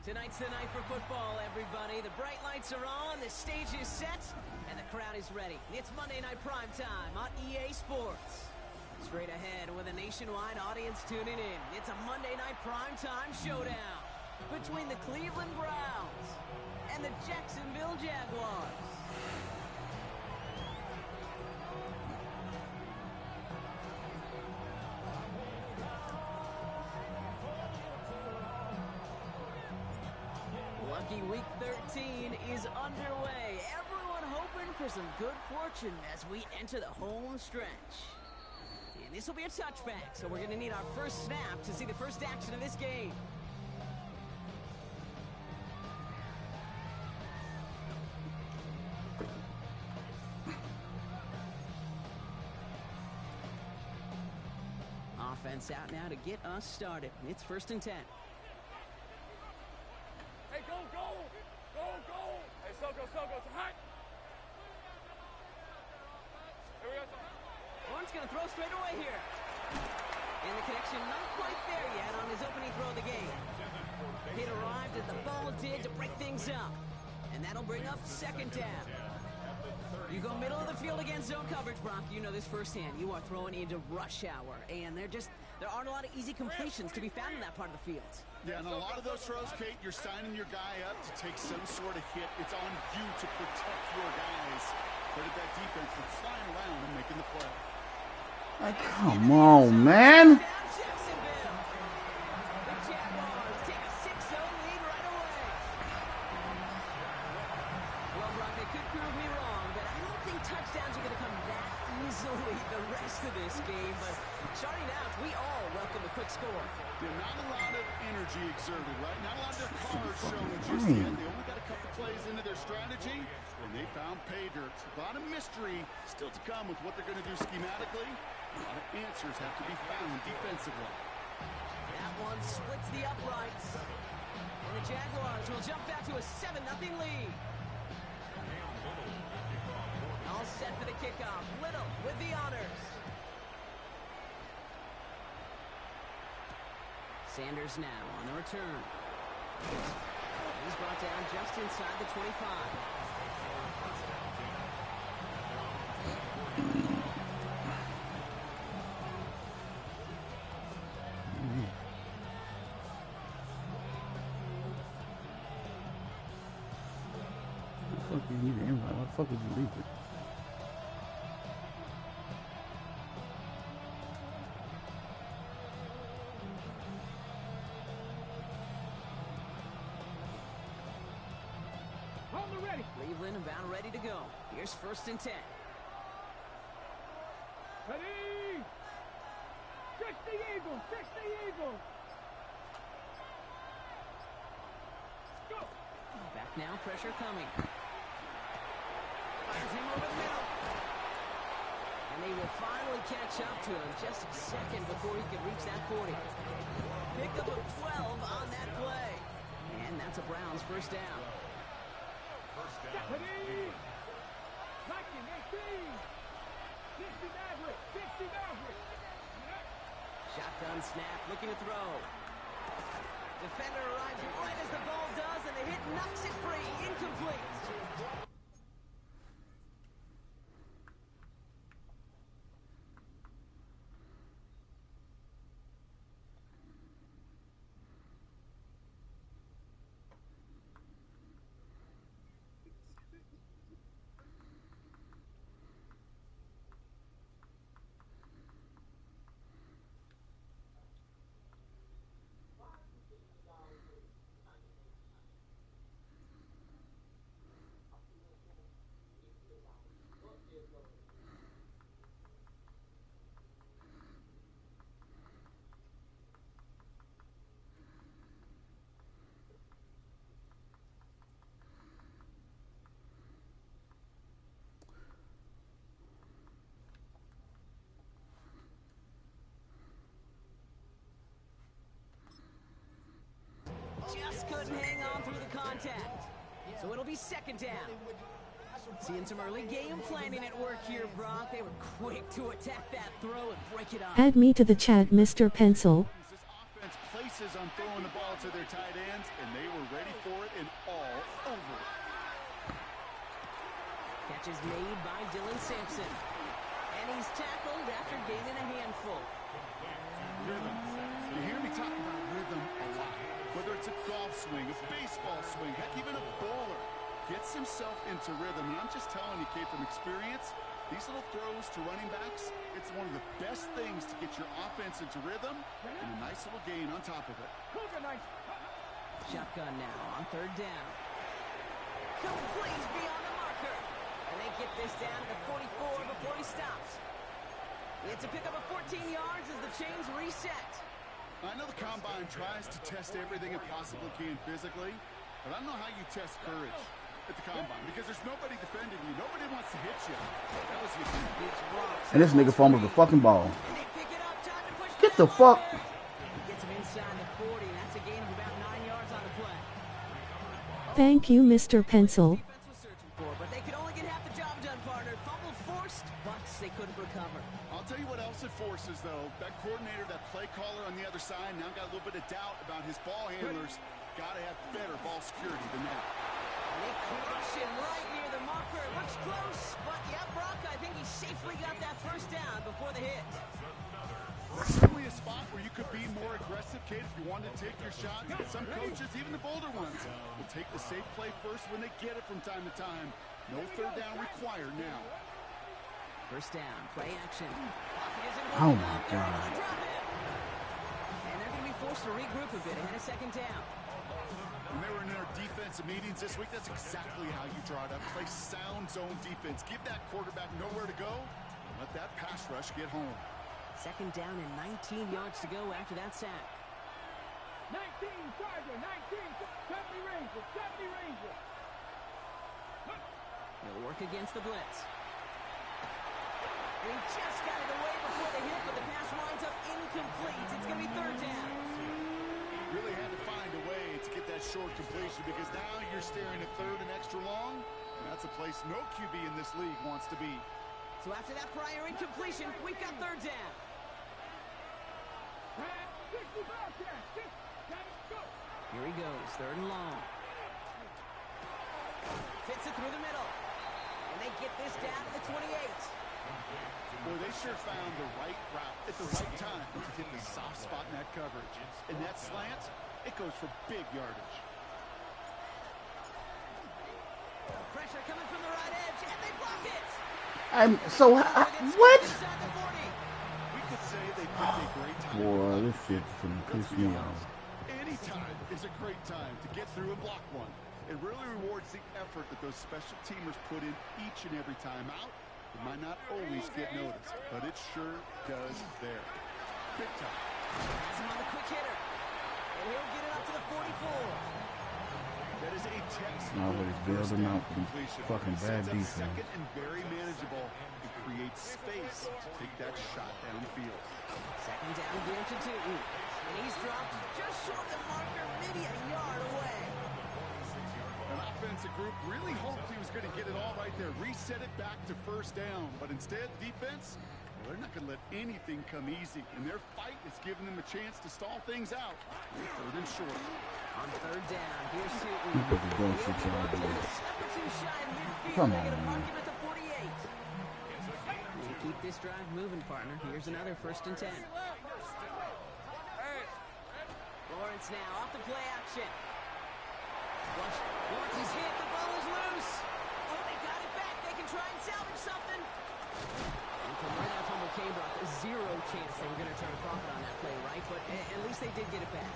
Tonight's the night for football, everybody. The bright lights are on, the stage is set, and the crowd is ready. It's Monday Night Primetime on EA Sports. Straight ahead with a nationwide audience tuning in, it's a Monday Night Primetime showdown between the Cleveland Browns and the Jacksonville Jaguars. Lucky Week 13 is underway. Everyone hoping for some good fortune as we enter the home stretch. And this will be a touchback, so we're going to need our first snap to see the first action of this game. Offense out now to get us started. It's 1st and 10. Hey, go! Hey, Soko, some hot. Here we go, Horn's going to throw straight away here. And the connection not quite there yet on his opening throw of the game. Hit arrived as the ball did to break things up. And that'll bring up 2nd down. You go middle of the field against zone coverage, Brock. You know this firsthand. You are throwing into rush hour. And there aren't a lot of easy completions to be found in that part of the field. Yeah, and a lot of those throws, Kate, you're signing your guy up to take some sort of hit. It's on you to protect your guys. But at that defense, they're flying around and making the play. Come on, man. The Jaguars take a 6-0 lead right away. Well, Brock, they could prove me wrong, but I don't think touchdowns are going to come that easily the rest of this game. But starting out, we all welcome a quick score. Yeah, not a lot of energy exerted, right? Not a lot of their cards showing just yet. They only got a couple plays into their strategy, and they found pay dirt. A lot of mystery still to come with what they're going to do schematically. A lot of answers have to be found defensively. That one splits the uprights. And the Jaguars will jump back to a 7-0 lead. All set for the kickoff. Little with the honors. Sanders now on the return. He's brought down just inside the 25. What the fuck you need an invite? What the fuck would you leave it? Cleveland about ready to go. Here's 1st and 10. Ready! Fix the eagle! Go! Back now, pressure coming. Fires him over the middle. And they will finally catch up to him just a second before he can reach that 40. Pickup of 12 on that play. And that's a Browns 1st down. Ready! Blocking, 18! 60 Maverick! Shotgun snap, looking to throw. Defender arrives right as the ball does, and the hit knocks it free. Incomplete. Just couldn't hang on through the contact. So it'll be 2nd down. Seeing some early game planning at work here, Brock. They were quick to attack that throw and break it up. Add me to the chat, Mr. Pencil. This offense places emphasis on throwing the ball to their tight ends, and they were ready for it and all over it. Catch is made by Dylan Sampson. And he's tackled after gaining a handful. Rhythm. You hear me talk about rhythm a lot. Whether it's a golf swing, a baseball swing, heck, even a bowler gets himself into rhythm. And I'm just telling you, Kate, from experience, these little throws to running backs, it's one of the best things to get your offense into rhythm and a nice little gain on top of it. Shotgun now on third down. Complete beyond the marker. And they get this down to the 44 before he stops. It's a pickup of 14 yards as the chains reset. I know the Combine tries to test everything it possibly can physically, but I don't know how you test courage at the Combine because there's nobody defending you. Nobody wants to hit you. That was your And this nigga fumbled the fucking ball. And they pick it up, time to push Get the fuck. Gets him inside the 40. That's a gain of about 9 yards on the play. Thank you, Mr. Pencil. Defense was searching for, but they could only get half the job done, partner. Fumble forced, but they couldn't recover. I'll tell you what else it forces, though. That coordinator, that play caller on the other side, now got a little bit of doubt about his ball handlers. Got to have better ball security than that. And they crush him right near the marker. It looks close, but yeah, Brock, I think he safely got that first down before the hit. There's certainly a spot where you could be more aggressive, Kate, if you wanted to take your shots. But some coaches, even the bolder ones, will take the safe play first when they get it from time to time. No third down required now. First down, play action. Oh my God. And they're going to be forced to regroup a bit ahead of second down. When they were in their defensive meetings this week, that's exactly how you draw it up. Play sound zone defense. Give that quarterback nowhere to go. And let that pass rush get home. Second down and 19 yards to go after that sack. 19, Charger, 19, 70 Ranger, 70 Ranger. He'll work against the blitz. And he just got it away before the hit, but the pass winds up incomplete. It's going to be third down. Really had to find a way to get that short completion because now you're staring at third and extra long. And that's a place no QB in this league wants to be. So after that prior incompletion, we've got third down. Here he goes, third and long. Fits it through the middle. And they get this down to the 28. Boy, they sure found the right route at the right time to hit the soft spot in that coverage. And that slant, it goes for big yardage. Pressure coming from the right edge, and they block it. What? We could say they picked a great time. Boy, this shit finna piss me off. Any time is a great time to get through and block one. It really rewards the effort that those special teamers put in each and every time out. It might not always get noticed, but it sure does there. Big time. Has him on the quick hitter. And he'll get it up to the 44. That is a text. Nobody's bailed him out from fucking bad defense. Second and very manageable and creates space to take that shot downfield. Second down, gear to 2. And he's dropped just short of the marker, maybe a yard away. An offensive group really hoped he was going to get it all right there, reset it back to first down. But instead, defense, well, they're not going to let anything come easy. And their fight is giving them a chance to stall things out. Third and short. On third down, here's Sutton. Come on, man. man. At the 48. To keep this drive moving, partner, here's another first and 10. Lawrence now off the play action. Lawrence is hit. The ball is loose. Oh, they got it back. They can try and salvage something. And from where that fumble came, Brock, zero chance they were going to turn a profit on that play, right? But at least they did get it back.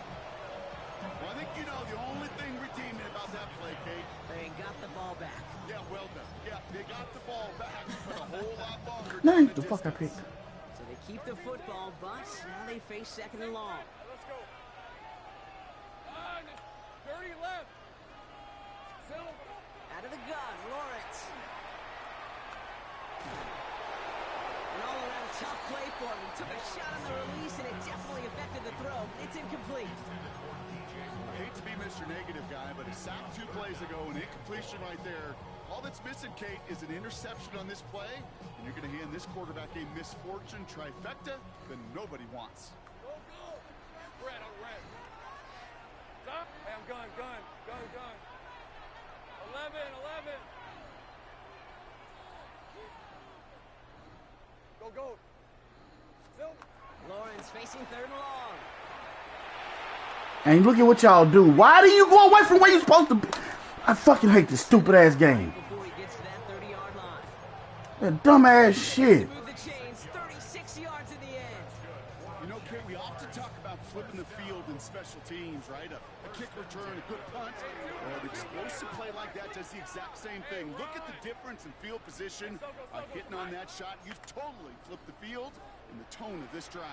Well, I think you know the only thing redeeming about that play, Kate. They got the ball back. Yeah, well done. Yeah, they got the ball back, but a whole lot longer. Nice, the fuck I picked. So they keep the football, but now they face second and long. Let's go. Dirty left. Out of the gun, Lawrence. An all-around tough play for him. He took a shot on the release, and it definitely affected the throw. It's incomplete. I hate to be Mr. Negative guy, but he sacked 2 plays ago, an incompletion right there. All that's missing, Kate, is an interception on this play, and you're going to hand this quarterback a misfortune trifecta that nobody wants. Go, go. Red on red. Gun. 11. Go. Lawrence facing 3rd and long. And look at what y'all do. Why do you go away from where you're supposed to be? I fucking hate this stupid ass game. Before he gets to that 30-yard line. That dumb ass shit. Move the chains, 36 yards in the end. You know, Ken, we often talk about flipping the field in special teams, right? A kick return, a good punt. An explosive play like that does the exact same thing. Look at the difference in field position. By hitting on that shot, you've totally flipped the field and the tone of this drive.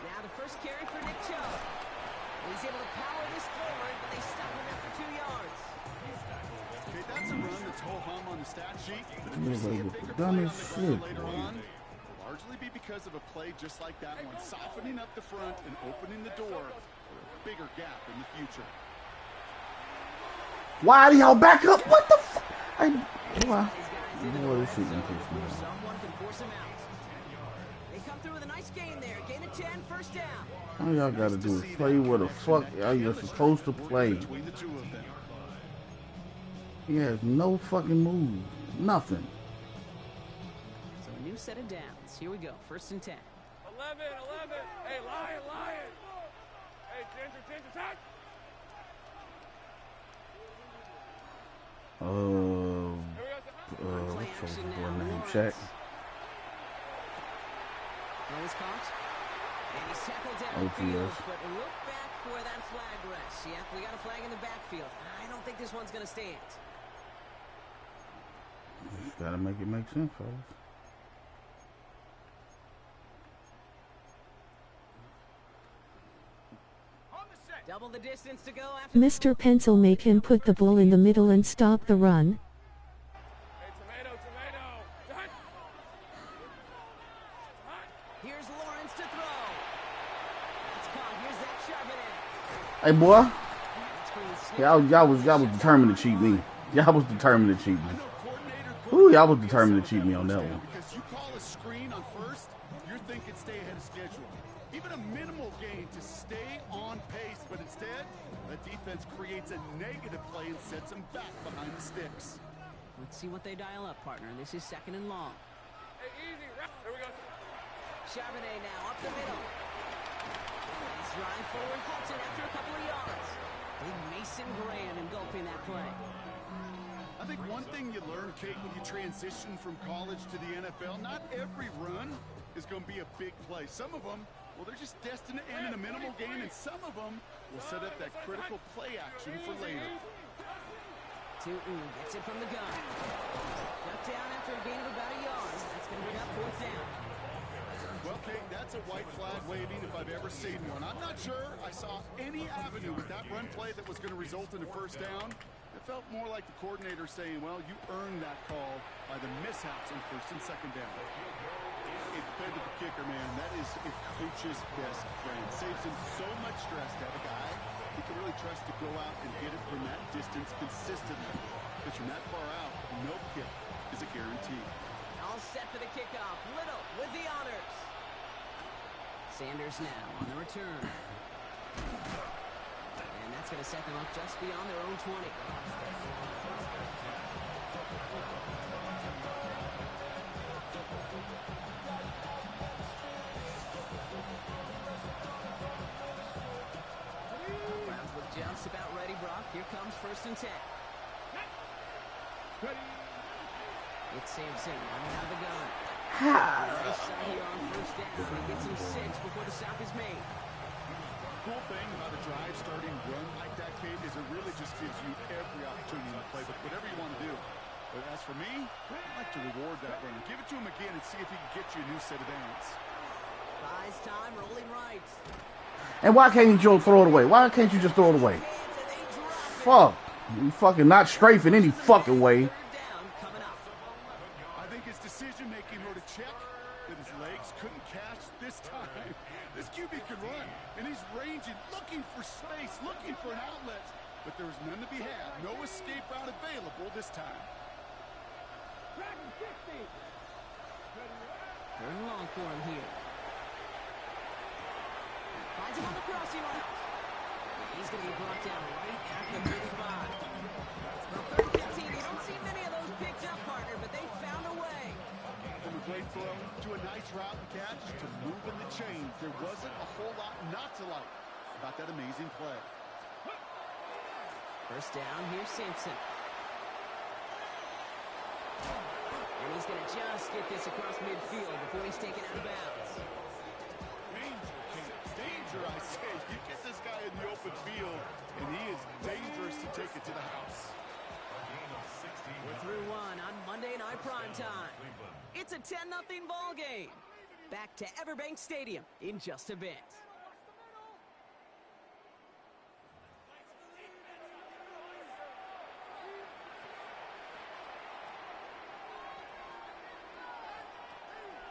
Now the first carry for Nick Chubb. He's able to power this forward, but they stop him after 2 yards. Okay, that's a run that's ho-hum on the stat sheet. But if you see a bigger play dumb on as the shit, ground later man. on, it'll largely be because of a play just like that one, softening up the front and opening the door for a bigger gap in the future. Why do y'all back up? What the fuck? These guys in the Boy, red this shit zone gonna piss me before off. someone can force him out. They come through with a nice gain there. Gain of 10, first down. All y'all gotta do is play where the fuck y'all supposed to play. Between the two of them. He has no fucking moves. Nothing. So a new set of downs. Here we go. 1st and 10. 11. Hey, Lion. Hey, Ginger, touch. What's your boy name? Shaq. That was caught. And he's tackled down the field, OTSS. but look back where that flag rests. Yeah, we got a flag in the backfield. I don't think this one's going to stand. Just gotta make it make sense, fellas. Double the distance to go after Mr. Pencil, make him put the ball in the middle and stop the run. Hey, tomato. Touch. Here's Lawrence to throw. It's caught. Here's that Charbonnet. Hey, boy. That's clean. Y'all was determined to cheat me. Y'all was determined to cheat me. Ooh, y'all was determined to cheat me on that one. Because you call a screen on first, you're thinking stay ahead of schedule. Even a minimal gain to stay on pace, but instead, the defense creates a negative play and sets them back behind the sticks. Let's see what they dial up, partner. This is 2nd and long. Hey, easy. Here we go. Charbonnet now up the middle. He's running forward, halts it after a couple of yards. Big Mason Graham engulfing that play. I think one thing you learn, Kate, when you transition from college to the NFL, not every run is going to be a big play. Some of them, well, they're just destined to end in a minimal gain, and some of them will set up that critical play action for later. Tootin gets it from the gun. Shut down after a gain of about a yard. That's going to bring up 4th down. Well, Kate, that's a white flag waving if I've ever seen one. I'm not sure I saw any avenue with that run play that was going to result in a 1st down. It felt more like the coordinator saying, well, you earned that call by the mishaps on 1st and 2nd down. It fed to the kicker, man. That is a coach's best friend. Saves him so much stress to have a guy he can really trust to go out and hit it from that distance consistently. Because from that far out, no kick is a guarantee. All set for the kickoff. Little with the honors. Sanders now on the return. And that's going to set them up just beyond their own 20. Browns look just about ready, Brock. Here comes 1st and 10. It's Sampson running out of the gun. Nice shot here on 1st down. He gets him 6 before the stop is made. Cool thing about a drive starting run like that, Kate, is it really just gives you every opportunity to play, but whatever you want to do. But as for me, I'd like to reward that runner. Give it to him again and see if he can get you a new set of downs. Buys time, rolling right. And why can't you just throw it away? Why can't you just throw it away? Fuck. You fucking not strafing any fucking way. 3rd down coming up. I think his decision-making wrote a check that his legs couldn't catch this time. This QB can run, and he's ranging, looking for space, looking for an outlet. But there was none to be had. No escape route available this time. 3rd and long for him here. Finds him on the crossing route. He's going to be brought down right at the 35. Well, 3rd and 15, you don't see many of those picked up, partner, but they found a way. From a great throw to a nice route and catch to moving the chains, there wasn't a whole lot not to like about that amazing play. First down, here's Simpson. And he's going to just get this across midfield before he's taken out of bounds. Danger, King. Danger, I say. You get this guy in the open field, and he is dangerous to take it to the house. We're through one on Monday Night Primetime. It's a 10-0 ball game. Back to Everbank Stadium in just a bit.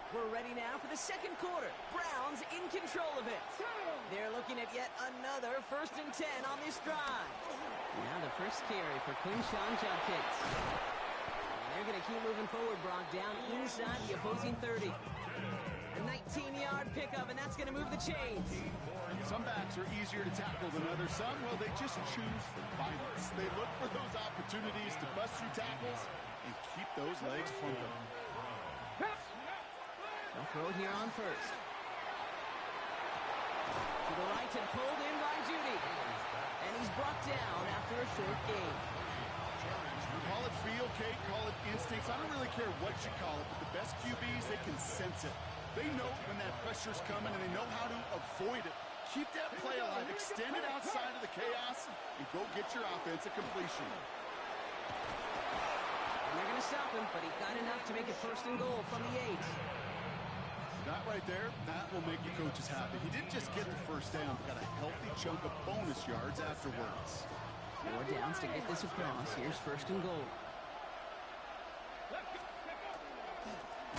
We're ready now for the second quarter. Browns in control of it. They're looking at yet another 1st and 10 on this drive. Now the first carry for Quinshawn Judkins. And they're going to keep moving forward, Brock, down inside the opposing 30. A 19-yard pickup, and that's going to move the chains. Some backs are easier to tackle than others. Some, well, they just choose violence. They look for those opportunities to bust through tackles and keep those legs pumping. They'll throw it here on first. To the right and pulled in by Judy. And he's brought down after a short gain. Call it feel, Kate, call it instincts. I don't really care what you call it, but the best QBs, they can sense it. They know when that pressure's coming, and they know how to avoid it. Keep that play alive, extend it outside of the chaos, and go get your offensive completion. And they're going to stop him, but he got enough to make it 1st and goal from the 8. That right there, that will make your coaches happy. He didn't just get the first down, but got a healthy chunk of bonus yards afterwards. 4 downs to get this across. Here's 1st and goal.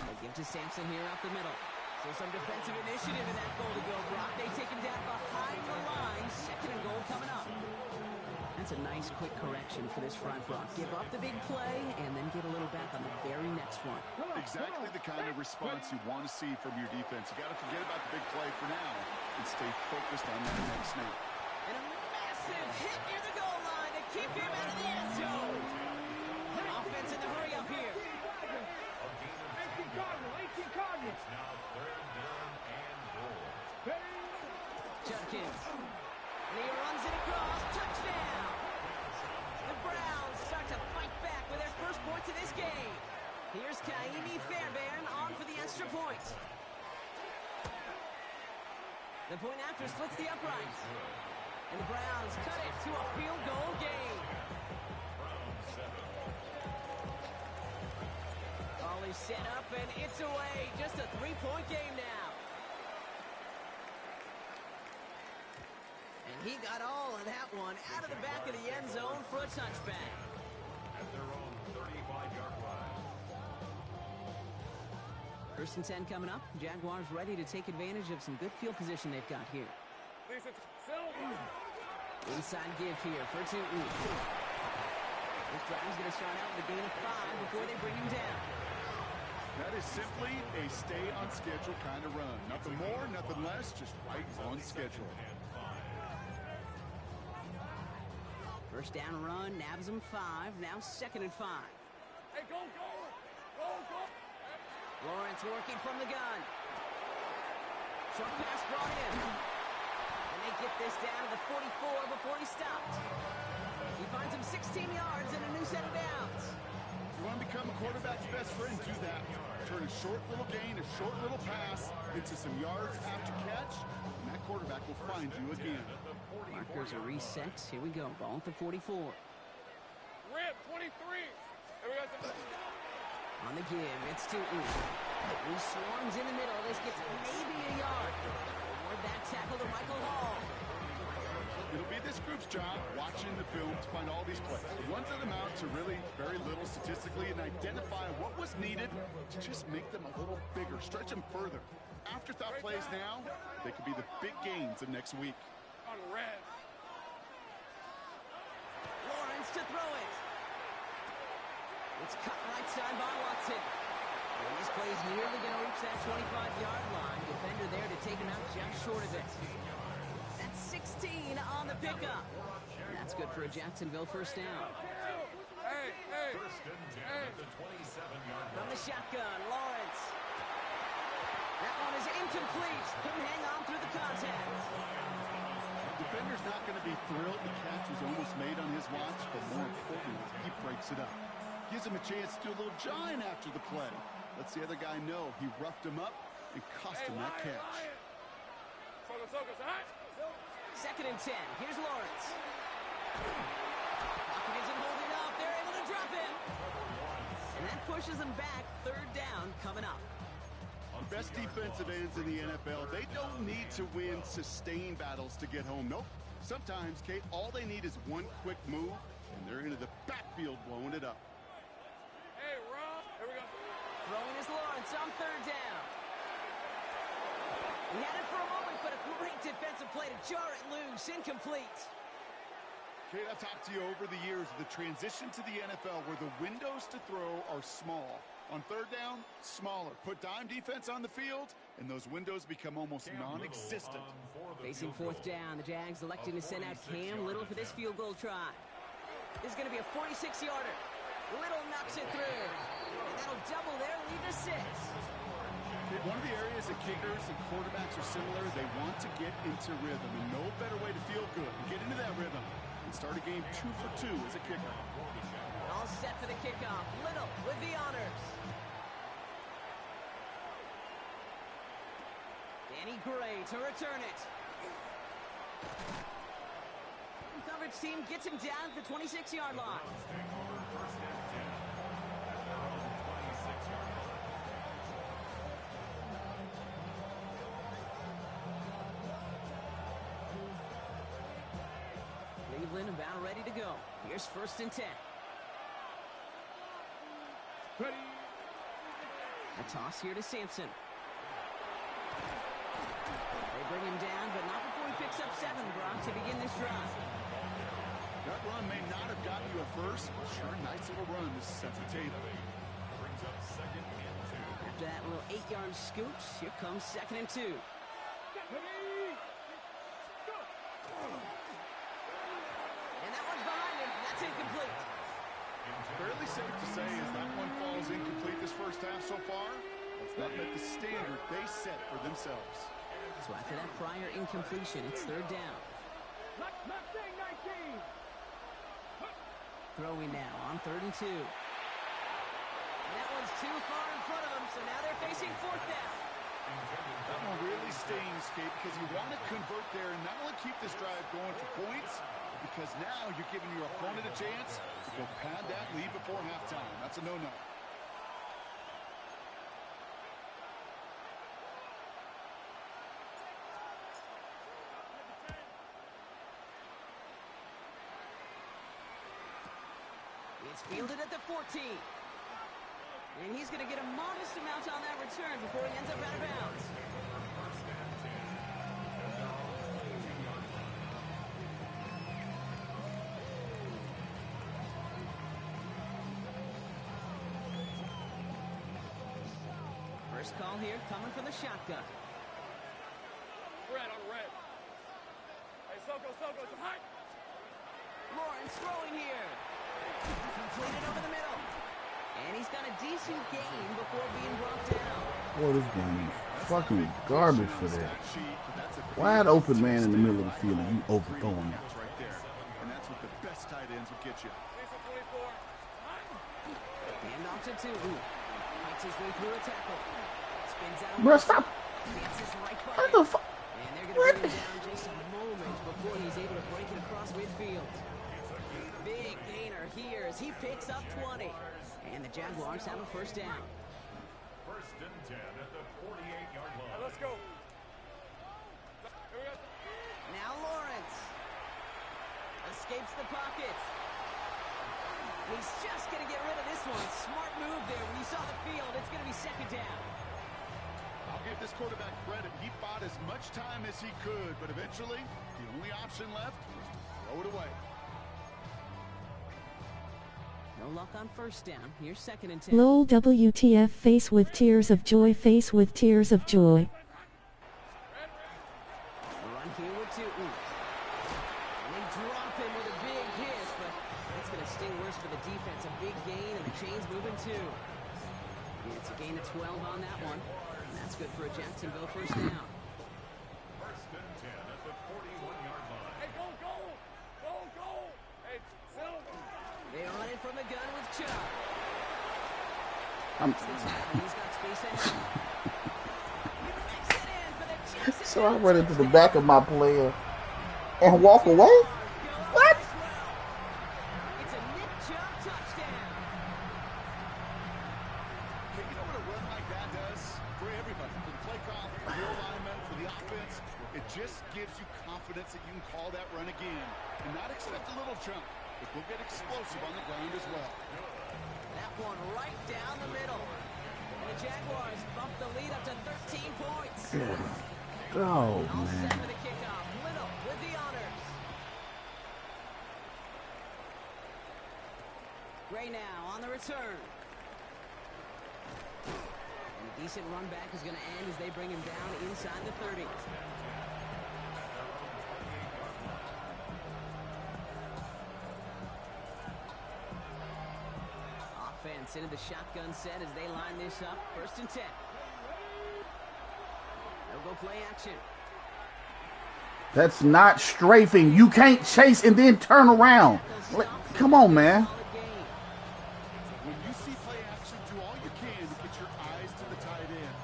They give to Sampson here up the middle. So some defensive initiative in that goal to go, Brock. They take him down behind the line. 2nd and goal coming up. That's a nice quick correction for this front, Brock. Give up the big play and then get a little back on the very next one. Exactly the kind of response you want to see from your defense. You got to forget about the big play for now and stay focused on that next snap. And a massive hit near the goal line to keep him out of the end zone. Offense in the hurry up here. 18 Cardinals. Judkins. And he runs it across. Touchdown. The Browns start to fight back with their first points of this game. Here's Kaimi Fairbairn on for the extra point. The point after splits the uprights. And the Browns cut it to a field goal game. Ball is set up and it's away. Just a 3-point game now. And he got all of that one out of the back of the end zone for a touchback. At their own 35-yard line. 1st and 10 coming up. Jaguars ready to take advantage of some good field position they've got here. Inside give here for Tootin. This drive's going to start out with a gain of 5 before they bring him down. That is simply a stay-on-schedule kind of run. Nothing more, nothing less, just right on schedule. First down run, nabs him 5, now 2nd and 5. Hey, go! Lawrence working from the gun. Short pass brought in. And they get this down to the 44 before he stopped. He finds him 16 yards and a new set of downs. You want to become a quarterback's best friend, do that. Turn a short little gain, a short little pass into some yards after catch, and that quarterback will find you again. Markers are reset. Here we go. Ball at the 44. Rip, 23. Hey, we got some... On the give, it's Tootin. He swarms in the middle. This gets maybe a yard. Award that tackle to Michael Hall. It'll be this group's job watching the film to find all these plays. The ones that amount to really very little statistically and identify what was needed to just make them a little bigger, stretch them further. Afterthought plays now, they could be the big gains of next week. On red. Lawrence to throw it. It's cut right side by Watson. And this play is nearly going to reach that 25-yard line. Defender there to take him out just short of it. 16 on the pickup. And that's good for a Jacksonville first down. Hey, hey, hey. From the shotgun, Lawrence. That one is incomplete. Couldn't hang on through the contact. The defender's not going to be thrilled. The catch was almost made on his watch, but more importantly, he breaks it up. Gives him a chance to do a little giant after the play. Lets the other guy know he roughed him up and cost him that catch. Second and 10. Here's Lawrence. Pocket isn't holding up. They're able to drop him. And that pushes them back. Third down coming up. Best defensive ends in the NFL, they don't need to win sustained battles to get home. Nope. Sometimes, Kate, all they need is one quick move, and they're into the backfield blowing it up. Hey, Rob. Here we go. Throwing is Lawrence on third down. He had it for a moment, but a great defensive play to jar it loose. Incomplete. Kate, I've talked to you over the years of the transition to the NFL where the windows to throw are small. On third down, smaller. Put dime defense on the field, and those windows become almost non-existent. Facing fourth down, the Jags electing to send out Cam Little for this field goal try. This is going to be a 46-yarder. Little knocks it through. And that'll double their lead to 6. One of the areas that kickers and quarterbacks are similar, they want to get into rhythm, and no better way to feel good and get into that rhythm and start a game 2 for 2 as a kicker. All set for the kickoff. Little with the honors. Danny Gray to return it. The coverage team gets him down at the 26-yard line. Cleveland about ready to go. Here's first and 10. Ready. A toss here to Sampson. They bring him down, but not before he picks up 7, Brock, to begin this drive. That run may not have gotten you a first, but sure, nice little run to set the table. After that little 8-yard scooch, here comes second and 2. And that one's behind him. That's incomplete. Fairly safe to say as that one falls incomplete this first half so far. It's not met the standard they set for themselves. So after that prior incompletion, it's third down. Throwing now on third and 2. And that one's too far in front of them, so now they're facing fourth down. That one really stings, Kate, because you want to convert there and not only keep this drive going for points, because now you're giving your opponent a chance to go pad that lead before halftime. That's a no-no. It's fielded at the 14. And he's going to get a modest amount on that return before he ends up out of bounds. First call here coming from the shotgun. Red on red. Hey, Soko, it's hot. Lawrence throwing here. Completed over the middle. And he's got a decent gain before being brought down. Boy, this game is fucking garbage for that. Wide open man in the middle of the field and you overthrowing him. Right there. And that's what the best tight ends will get you. Hand off to 2. Fights his way through a tackle. Spins out. Bruh, stop. Dances right by. What the fuck? And they're going to bring him down just a moment before he's able to break it across midfield. Big gainer here as he picks up 20. And the Jaguars have a first down. First and 10 at the 48-yard line. Let's go. Now Lawrence escapes the pocket. He's just going to get rid of this one. Smart move there. When you saw the field, it's going to be second down. I'll give this quarterback credit. He bought as much time as he could, but eventually the only option left was to throw it away. No luck on first down. Here's second and 10. Lol WTF, face with tears of joy, face with tears of joy. Run here with 2. It's a gain of 12 on that one. And that's good for a Jacksonville first down. First and 10 at the 41-yard line. Hey, go, go! Go, go! Hey, Silver! They run it from the gun with Chubb. I'm- He's got space ahead. He makes it in for the Jacksonville So I run into the back of my player and walk away? What? It's a Nick Chubb touchdown. Okay, you know what a run like that does for everybody, for the play call, for the linemen, for the offense? It just gives you confidence that you can call that run again and not expect a little jump. But we'll get explosive on the ground as well. That one right down the middle. The Jaguars bump the lead up to 13 points. Oh, All set man. for the kickoff. Little with the honors. Gray now on the return. And a decent run back is going to end as they bring him down inside the 30. Offense into the shotgun set as they line this up. First and 10. They'll go play action. That's not strafing. You can't chase and then turn around. Come on, man. Solid gain. When you see play action, do all you can to get your eyes to the tight end,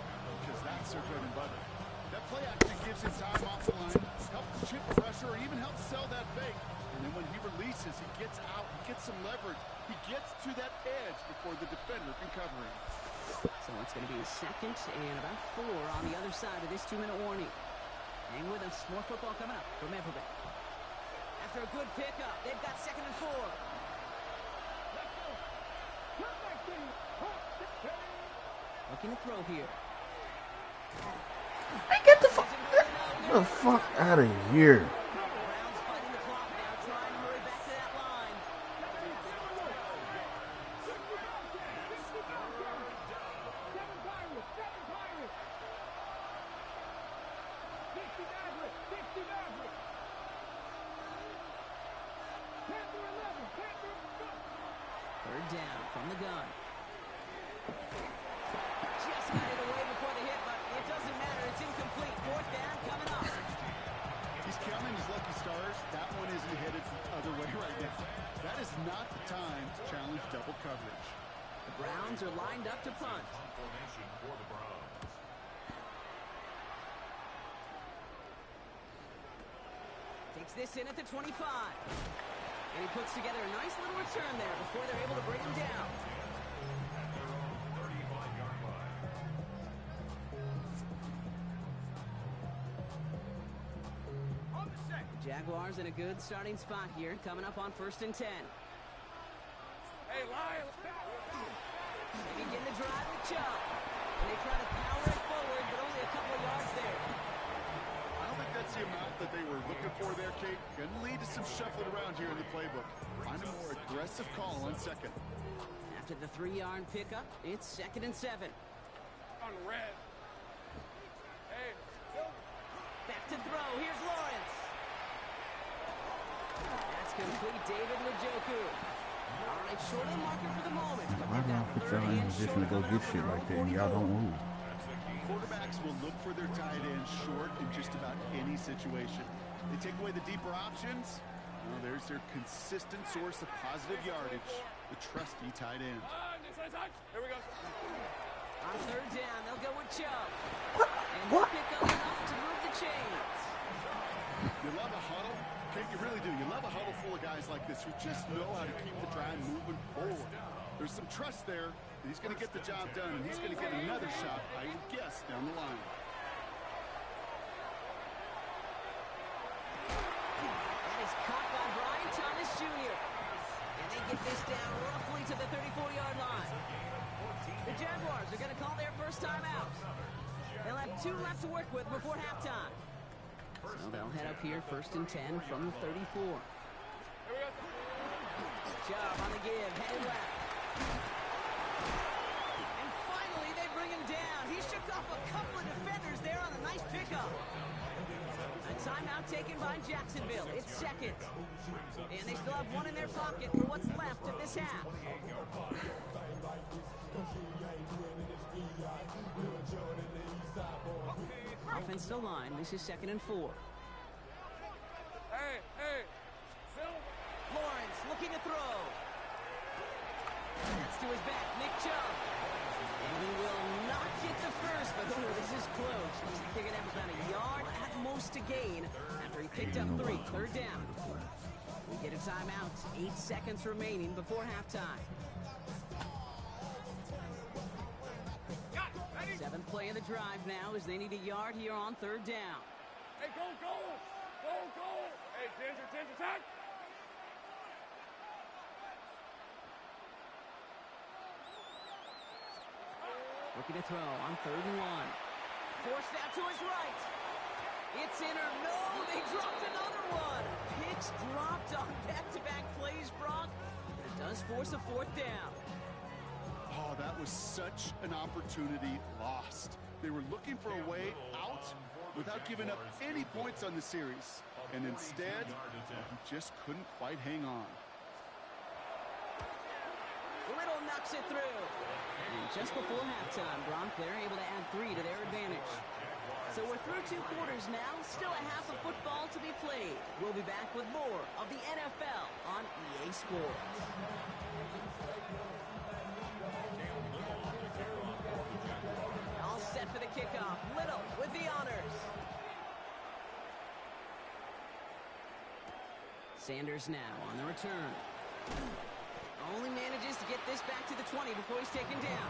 because that's their bread and butter. That play action gives him time off the line, helps chip pressure, or even helps sell that fake. And then when he releases, he gets out, he gets some leverage. He gets to that edge before the defender can cover him. So it's going to be a second and about 4 on the other side of this 2-minute warning. Hang with us. More football coming up from Everbank. After a good pickup, they've got second and 4. Looking to throw here. Get the fuck out of here. Browns fighting the clock now, trying to hurry back to that line. Third down from the gun. Just got it away before the hit, but it doesn't matter. It's incomplete. Fourth down coming up. He's counting his lucky stars. That one isn't headed the other way right now. That is not the time to challenge double coverage. The Browns are lined up to punt. Formation for the Browns. Takes this in at the 25. And he puts together a nice little return there before they're able to bring him down. 35-yard line. The Jaguars in a good starting spot here, coming up on first and 10. Hey, Lyle! They begin to drive with Chubb. And they try to power it forward, but only a couple of yards there. I don't think that's the amount that they were looking for there, Kate. Going to lead to some shuffling around here in the playbook. Find a more aggressive call on second. After the 3-yard pickup, it's second and 7. On red. Hey, Back to throw. Here's Lawrence. That's complete. David Njoku. All right, short of the marker for the moment, but Why they've do I got put third y'all in and position short to go coming get up shit from like that their and y'all 44. don't move? Quarterbacks will look for their tight end short in just about any situation. They take away the deeper options. Well, there's their consistent source of positive yardage, the trusty tight end. here we go. On third down, they'll go with Chubb. And What? they'll pick up enough to move the chains. You love a huddle? Kate, you really do. You love a huddle full of guys like this who just know how to keep the drive moving forward. There's some trust there that he's going to get the job done, and he's going to get another shot, I would guess, down the line. That is caught by Brian Thomas Jr. And they get this down roughly to the 34-yard line. The Jaguars are going to call their first timeout. They'll have 2 left to work with before halftime. So they'll head up here first and 10 from the 34. Chubb on the give, headed left. And finally, they bring him down. He shook off a couple of defenders there on a nice pickup. A timeout taken by Jacksonville. It's second. And they still have 1 in their pocket for what's left of this half. against the line. This is 2nd and 4. Hey, Phil. Lawrence looking to throw. That's to his back, Nick Chubb. And he will not get the first, but oh, this is close. Looks like they're going to have about a yard at most to gain after he picked up 3. 3rd down. We get a timeout. 8 seconds remaining before halftime. 7th play of the drive now as they need a yard here on 3rd down. Hey, go! Hey, Ginger, attack! Looking to throw on 3rd and 1. Forced out to his right. It's in or no, they dropped another one. Pitch dropped on back-to-back plays, Brock. But it does force a 4th down. Oh, that was such an opportunity lost. They were looking for a way out without giving up any points on the series. And instead, he just couldn't quite hang on. Little knocks it through. And just before halftime, they're able to add 3 to their advantage. So we're through 2 quarters now. Still a half of football to be played. We'll be back with more of the NFL on EA Sports. All set for the kickoff. Little with the honors. Sanders now on the return. Only manages to get this back to the 20 before he's taken down.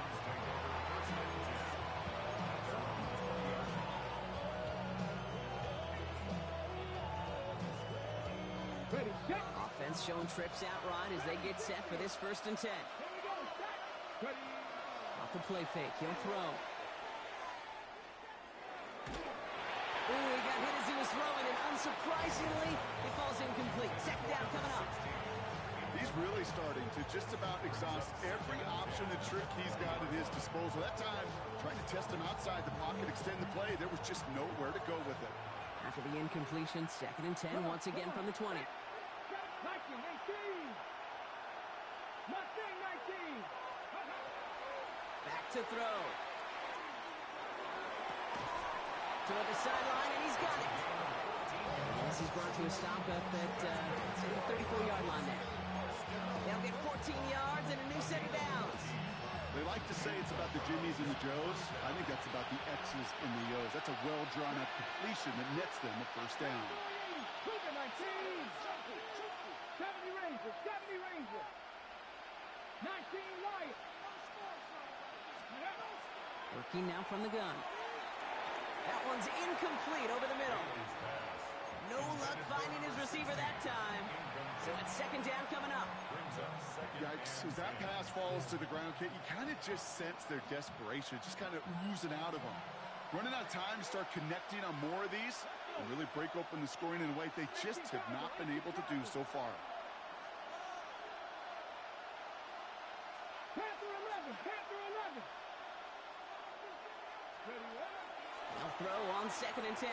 Offense showing trips out right as they get set for this 1st and 10. Off the play fake, he'll throw. Ooh, he got hit as he was throwing, and unsurprisingly, it falls incomplete. 2nd down coming up. He's really starting to just about exhaust every option and trick he's got at his disposal. That time, trying to test him outside the pocket, extend the play, there was just nowhere to go with it. After the incompletion, 2nd and 10 once again from the 20. 19. Back to throw. Toward the sideline, and he's got it. And this is brought to a stop up at the 34-yard line there. They'll get 14 yards and a new set of downs. They like to say it's about the Jimmies and the Joes. I think that's about the X's and the O's. That's a well-drawn-out completion that nets them a 1st down. 70 Rangers. 19 Lions. Working now from the gun. That one's incomplete over the middle. No luck finding his receiver that time. So it's 2nd down coming up. Yikes. As that pass falls to the ground, Kate, you kind of just sense their desperation, just kind of oozing out of them. Running out of time to start connecting on more of these and really break open the scoring in a way they just have not been able to do so far. Panther 11. They'll throw on 2nd and 10.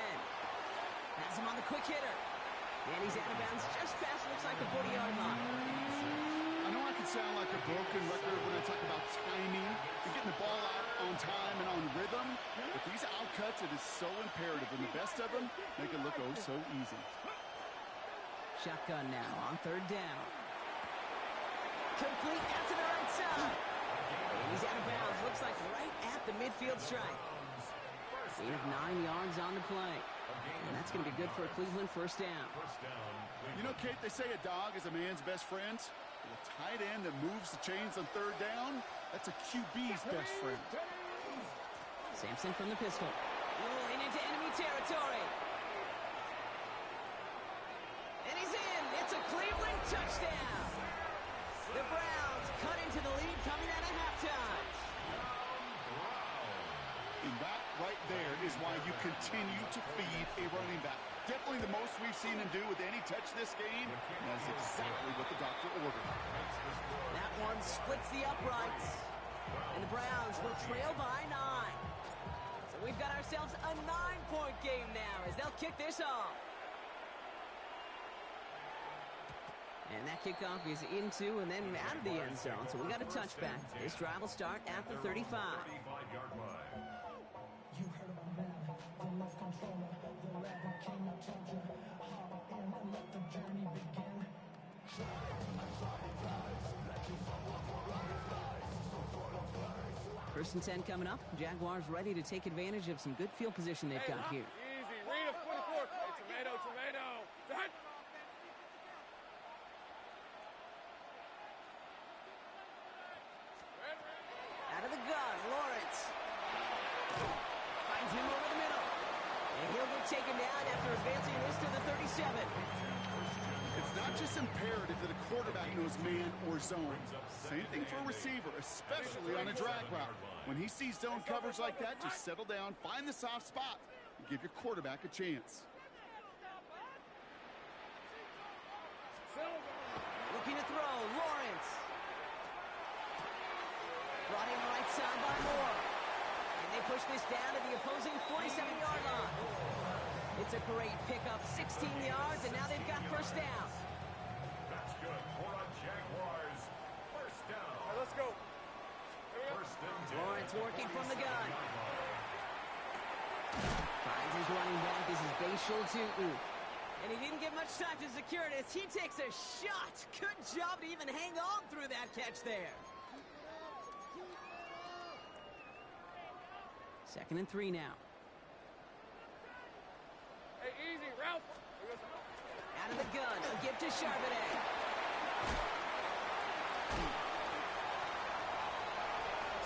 Has him on the quick hitter. And he's out of bounds just past, looks like the 40-yard line. I know I can sound like a broken record when I talk about timing and getting the ball out on time and on rhythm, but these outcuts, it is so imperative, and the best of them make it look oh so easy. Shotgun now on 3rd down. Complete out to the right side. And he's out of bounds, looks like right at the midfield strike. Gain of 9 yards on the play. And that's going to be good for a Cleveland 1st down. You know, Kate, they say a dog is a man's best friend. Well, a tight end that moves the chains on 3rd down, that's a QB's best friend. Sampson from the pistol. Rolling into enemy territory. And he's in. It's a Cleveland touchdown. The Browns cut into the lead coming out of halftime. And that right there is why you continue to feed a running back. Definitely the most we've seen him do with any touch this game. And that's exactly what the doctor ordered. That one splits the uprights. And the Browns will trail by 9. So we've got ourselves a 9-point game now as they'll kick this off. And that kickoff is into and then out of the end zone. So we got a touchback. This drive will start at the 35. You heard about Madden. First and 10 coming up. Jaguars ready to take advantage of some good field position they've got here. Easy. Read a 44. Hey, tomato. Set. Out of the gun, Lawrence. Finds him over the middle. And he'll get taken down after advancing this to the 37. It's not just imperative that a quarterback knows man or zone. Same thing for a receiver, especially on a drag route. When he sees zone coverage like that, just settle down, find the soft spot, and give your quarterback a chance. Looking to throw, Lawrence. Brought in right side by Moore. And they push this down to the opposing 47-yard line. It's a great pickup, 16 yards, and now they've got first down. That's good for a Jaguars. First down. All right, let's go. First and 10. Lawrence working from the gun. Finds his running back. This is Bashal Tootin. And he didn't get much time to secure it as he takes a shot. Good job to even hang on through that catch there. Second and 3 now. Hey, easy, Ralph. Out of the gun, a give to Charbonnet.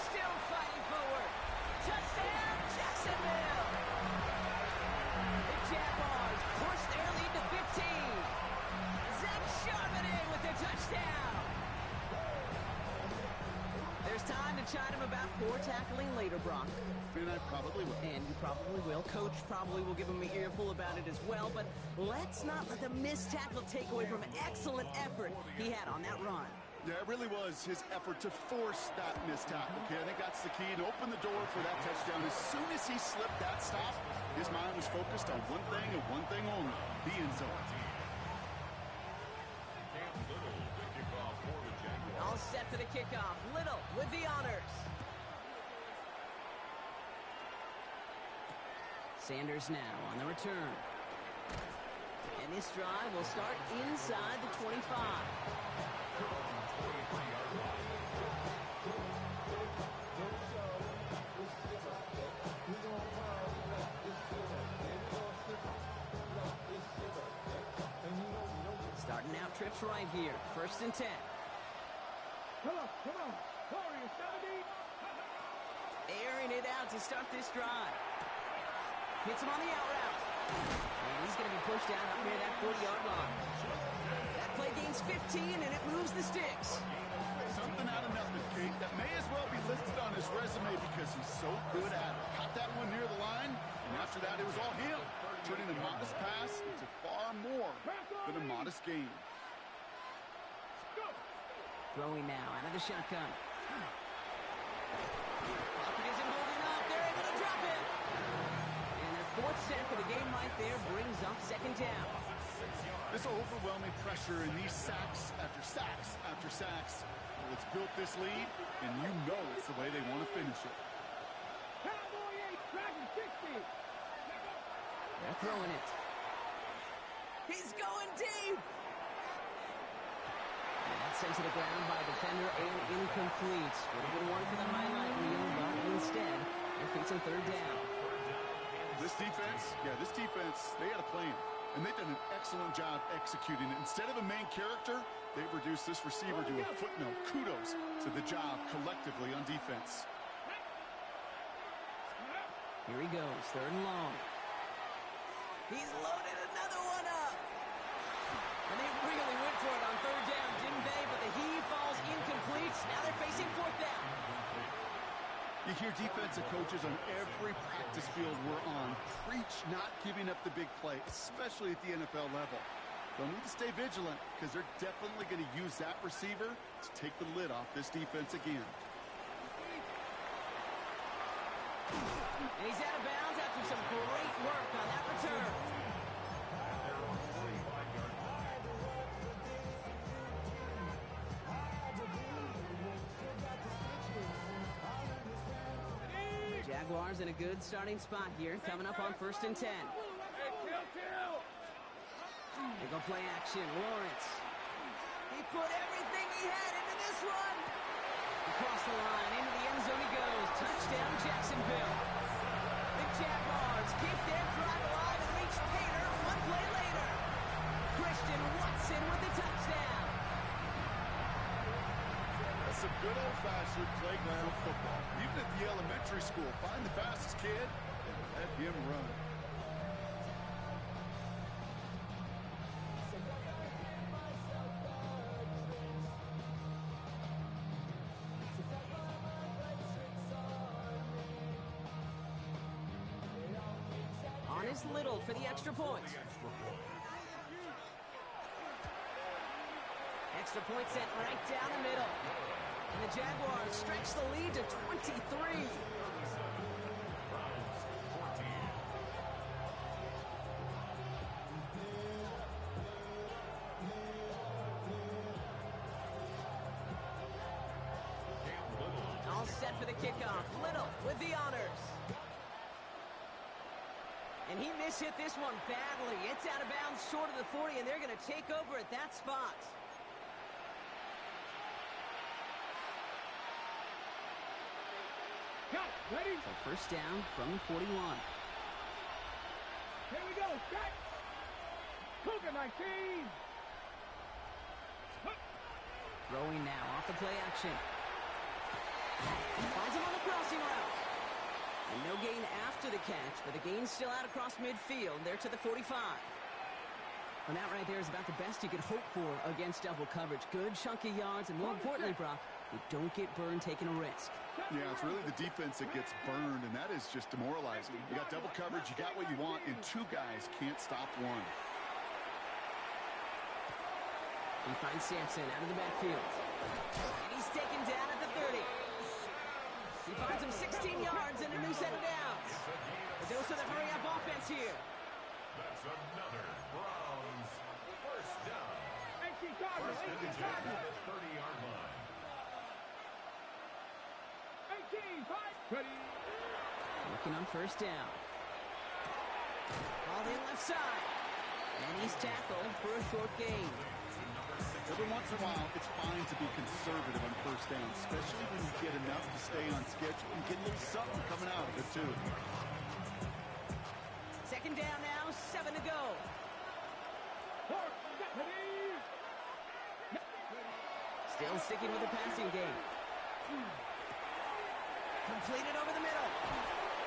Still fighting forward. Touchdown, Jacksonville. The Jaguars push their lead to 15. Zach Charbonnet with the touchdown. There's time to chide him about poor tackling later, Brock. And I probably will. And you probably will. Coach probably will give him an earful about it as well, but let's not let the missed tackle take away from excellent effort he had on that run. Yeah, it really was his effort to force that missed tackle. Okay, I think that's the key, and open the door for that touchdown. As soon as he slipped that stop, his mind was focused on one thing and one thing only, the end zone. All set for the kickoff. Little with the honors. Sanders now on the return. And this drive will start inside the 25. Starting out trips right here. First and 10. Come on. Warriors, 70. Airing it out to start this drive. Hits him on the out route. And he's going to be pushed down up near that 40-yard line. That play gains 15, and it moves the sticks. Something out of nothing, Kate. That may as well be listed on his resume because he's so good at it. Caught that one near the line, and after that, it was all him. Turning a modest pass into far more than a modest gain. Throwing now out of the shotgun. Pocket isn't holding up. They're able to drop it. And their fourth sack of the game right there brings up second down. This overwhelming pressure and these sacks after sacks after sacks. Well, it's built this lead, and you know it's the way they want to finish it. Cowboy 8, Dragon 60. They're throwing it. He's going deep. And that's sent to the ground by a defender and incomplete. Would have been one for the highlight reel, but instead, they're facing third down. This defense, they had a plan, and they've done an excellent job executing it. Instead of a main character, they've reduced this receiver to a footnote. Kudos to the job collectively on defense. Here he goes, third and long. He's loaded another one up. And they really went for it on third down, didn't they? But the heave falls incomplete. Now they're facing fourth down. You hear defensive coaches on every practice field we're on preach not giving up the big play, especially at the NFL level. They'll need to stay vigilant because they're definitely going to use that receiver to take the lid off this defense again. And he's out of bounds after some great work on that return. Jaguars in a good starting spot here, coming up on 1st and 10. They go play action. Lawrence. He put everything he had into this one. Across the line, into the end zone he goes. Touchdown, Jacksonville. The Jaguars keep their drive alive and reach Pater one play later. Christian Watson with the touchdown. That's some good old-fashioned playground football. Even at the elementary school, find the fastest kid and let him run. On is Little for the extra point. Extra point sent right down the middle. And the Jaguars stretch the lead to 23. All set for the kickoff. Little with the honors. And he mishit this one badly. It's out of bounds short of the 40, and they're going to take over at that spot. Ready? So first down from the 41. Here we go. Set. Cougar 19. Throwing now off the play action. Finds him on the crossing route. And no gain after the catch, but the gain's still out across midfield. They're to the 45. And that right there is about the best you could hope for against double coverage. Good chunky yards, and more importantly, Brock, you don't get burned taking a risk. Yeah, it's really the defense that gets burned, and that is just demoralizing. You got double coverage, you got what you want, and two guys can't stop one. He finds Sampson out of the backfield. And he's taken down at the 30. He finds him 16 yards and a new set of downs. A dose of the hurry-up offense here. That's another Browns first down. 18 Cardinals. 18 Cardinals. 30-yard line. 18 fight. Ready. Looking on first down. Ball in left side. And he's tackled for a short gain. Every once in a while, it's fine to be conservative on first down, especially when you get enough to stay on schedule and get a little something coming out of it, too. Second down now, 7 to go. Still sticking with the passing game. Completed over the middle.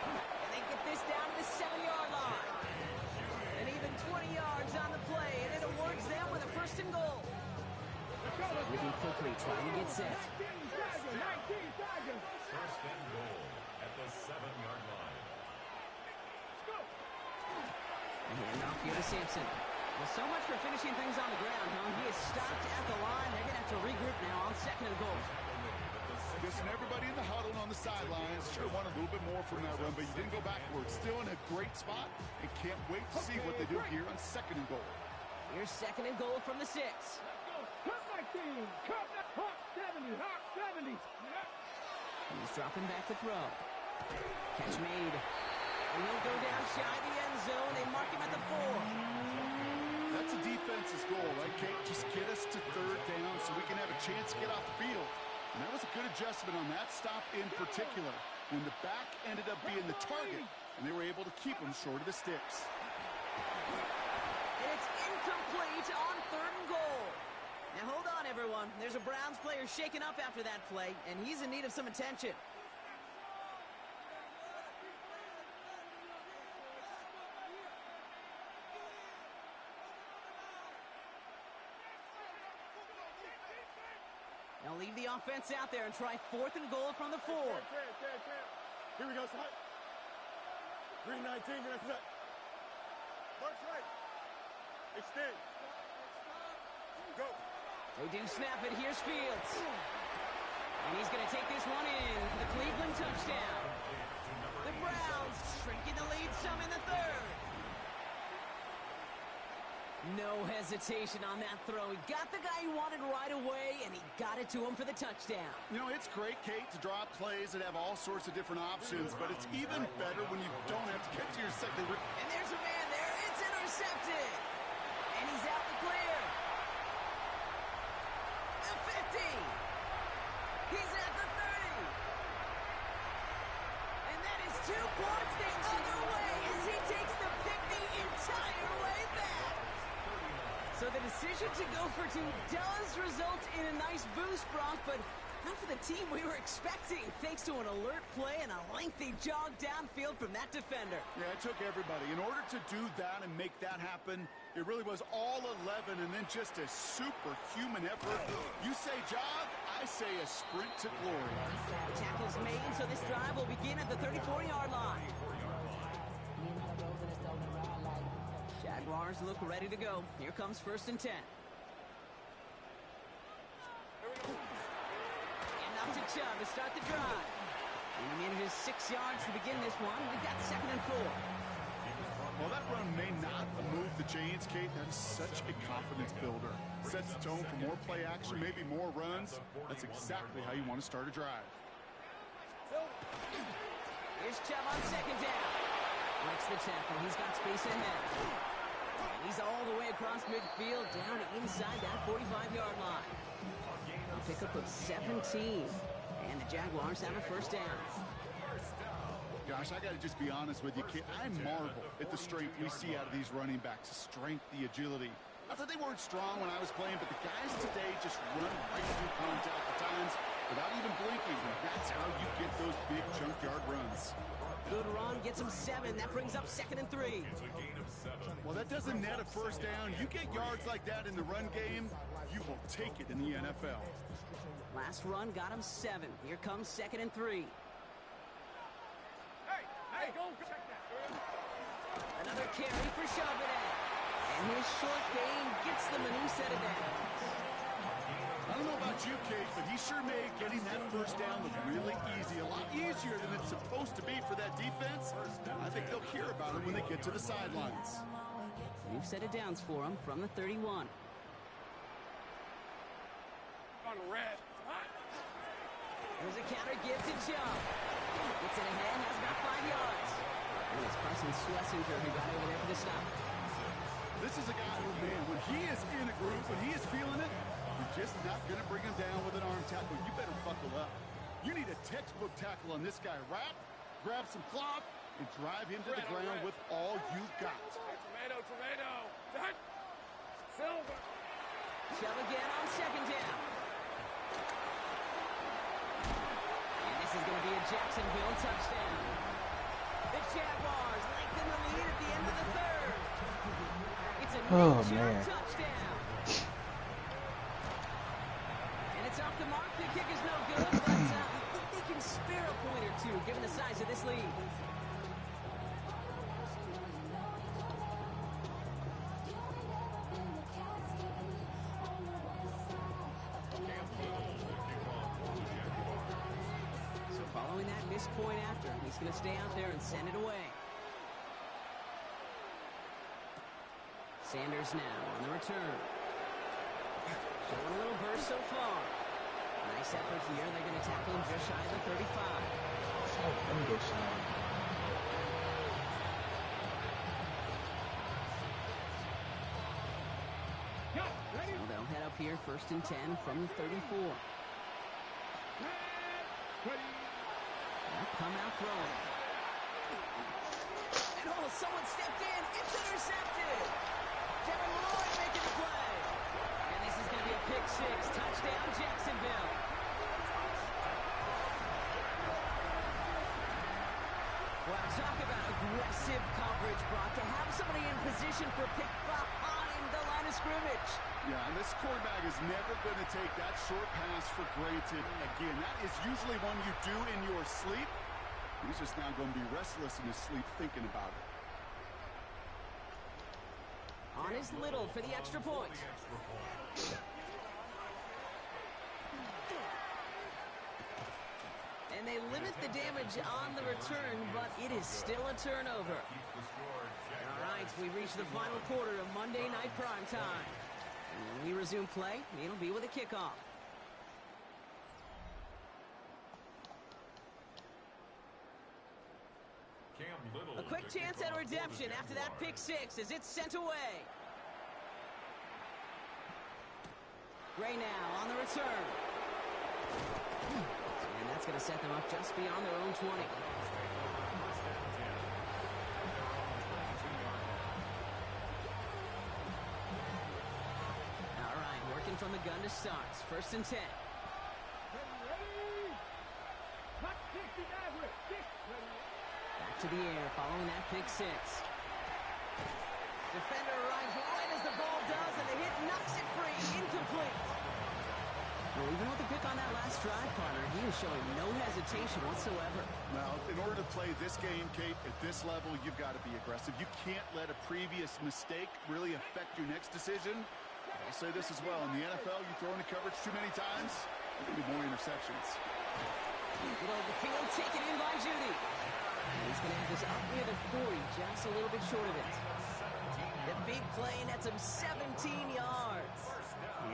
And they get this down to the 7-yard line. And even 20 yards on the play, and it awards them with a first and goal. Moving quickly, trying to get set. First and goal at the 7-yard line. And off here to Sampson. Well, so much for finishing things on the ground, huh? He is stopped at the line. They're going to have to regroup now on second and goal. Listen, everybody in the huddle and on the sidelines sure want a little bit more from that run, but you didn't go backwards. Still in a great spot, and can't wait to see what they do here on second and goal. Here's second and goal from the 6. Cut my team. Cut that Hawk 70. Hawk 70. He's dropping back to throw. Catch made. And he'll go down shy of the end zone. They mark him at the 4. That's a defense's goal, right, Kate? Just get us to third down so we can have a chance to get off the field. And that was a good adjustment on that stop in particular, when the back ended up being the target, and they were able to keep him short of the sticks. And it's incomplete on third and goal. Now hold on, everyone. There's a Browns player shaken up after that play, and he's in need of some attention. Now leave the offense out there and try fourth and goal from the 4. Here we go, son. 319, you're gonna set. March right. Extend. Go. They do snap it. Here's Fields. And he's going to take this one in for the Cleveland touchdown. The Browns shrinking the lead some in the third. No hesitation. hesitation on that throw. He got the guy he wanted right away, and he got it to him for the touchdown. You know, it's great, Kate, to draw up plays that have all sorts of different options, but it's even better when you don't have to get to your second. And there's a man there. It's intercepted. And he's out the clear. The 50. He's at the 30. And that is 2 points the other way as he takes the pick the entire way back. So the decision to go for 2 does result in a nice boost, Brock, but not for the team we were expecting, thanks to an alert play and a lengthy jog downfield from that defender. Yeah, it took everybody. In order to do that and make that happen, it really was all 11 and then just a superhuman effort. You say jog, I say a sprint to glory. The tackle's made, so this drive will begin at the 34-yard line. Jaguars look ready to go. Here comes 1st and 10. And to Chubb to start the drive. And he manages 6 yards to begin this one. We've got 2nd and 4. Well, that run may not move the chains, Kate. That is such a confidence builder. Sets the tone for more play action, maybe more runs. That's exactly how you want to start a drive. Here's Chubb on 2nd down. Breaks the tackle. He's got space ahead. And he's all the way across midfield, down inside that 45-yard line. A pickup of 17. And the Jaguars have a 1st down. Gosh, I got to just be honest with you, kid. I marvel at the strength we see out of these running backs. The strength, the agility. Not that they weren't strong when I was playing, but the guys today just run right through contact at times without even blinking. And that's how you get those big junkyard runs. Good run, gets him 7. That brings up 2nd and 3. Well, that doesn't net a 1st down. You get yards like that in the run game, you will take it in the NFL. Last run got him 7. Here comes 2nd and 3. Hey, go check that. Another carry for Charbonnet. And his short gain gets them a new set of downs. I don't know about you, Kate, but he sure made getting that 1st down look really easy. A lot easier than it's supposed to be for that defense. I think they'll hear about it when they get to the sidelines. New set of downs for him from the 31. On red. There's a counter give to Chubb. Gets it ahead, has about 5 yards. And it's Carson Schlesinger who got over there for the stop. This is a guy who, man, when he is in a groove, when he is feeling it, you're just not going to bring him down with an arm tackle. You better buckle up. You need a textbook tackle on this guy. Wrap, grab some cloth, and drive him to the ground with all you got. Tomato. Silver. Chubb again on 2nd down. And this is going to be a Jacksonville touchdown. The Jaguars lengthen the lead at the end of the 3rd. It's a Chubb touchdown. And it's off the mark. The kick is no good, but I think they can spare a point or 2 given the size of this lead. Following that missed point after, he's going to stay out there and send it away. Sanders now on the return. Showing a little burst so far. Nice effort here. They're going to tackle him just shy of the 35. So they'll head up here 1st and 10 from the 34. Come out throwing. And someone stepped in. It's intercepted. Devin Lloyd making the play. And this is going to be a pick 6. Touchdown, Jacksonville. Well, talk about aggressive coverage, Brock. To have somebody in position for a pick behind the line of scrimmage. Yeah, and this quarterback is never going to take that short pass for granted. Again, that is usually one you do in your sleep. He's just now going to be restless in his sleep thinking about it. On his Little for the extra point. And they limit the damage on the return, but it is still a turnover. All right, right, we've reached the final quarter of Monday Night Primetime. And when we resume play, it'll be with a kickoff. A quick chance at redemption after that pick six as it's sent away. Gray now on the return. And that's going to set them up just beyond their own 20. All right, working from the gun to start. 1st and 10. Back to the air following that pick six. Defender arrives right as the ball does, and the hit knocks it free. Incomplete. Well, even with the pick on that last drive, partner, he is showing no hesitation whatsoever. Now, in order to play this game, Kate, at this level, you've got to be aggressive. You can't let a previous mistake really affect your next decision. I'll say this as well. In the NFL, you throw into coverage too many times, there'll be more interceptions. Middle of the field, taken in by Judy. And he's going to have this up near the 40, just a little bit short of it. The big play nets him 17 yards.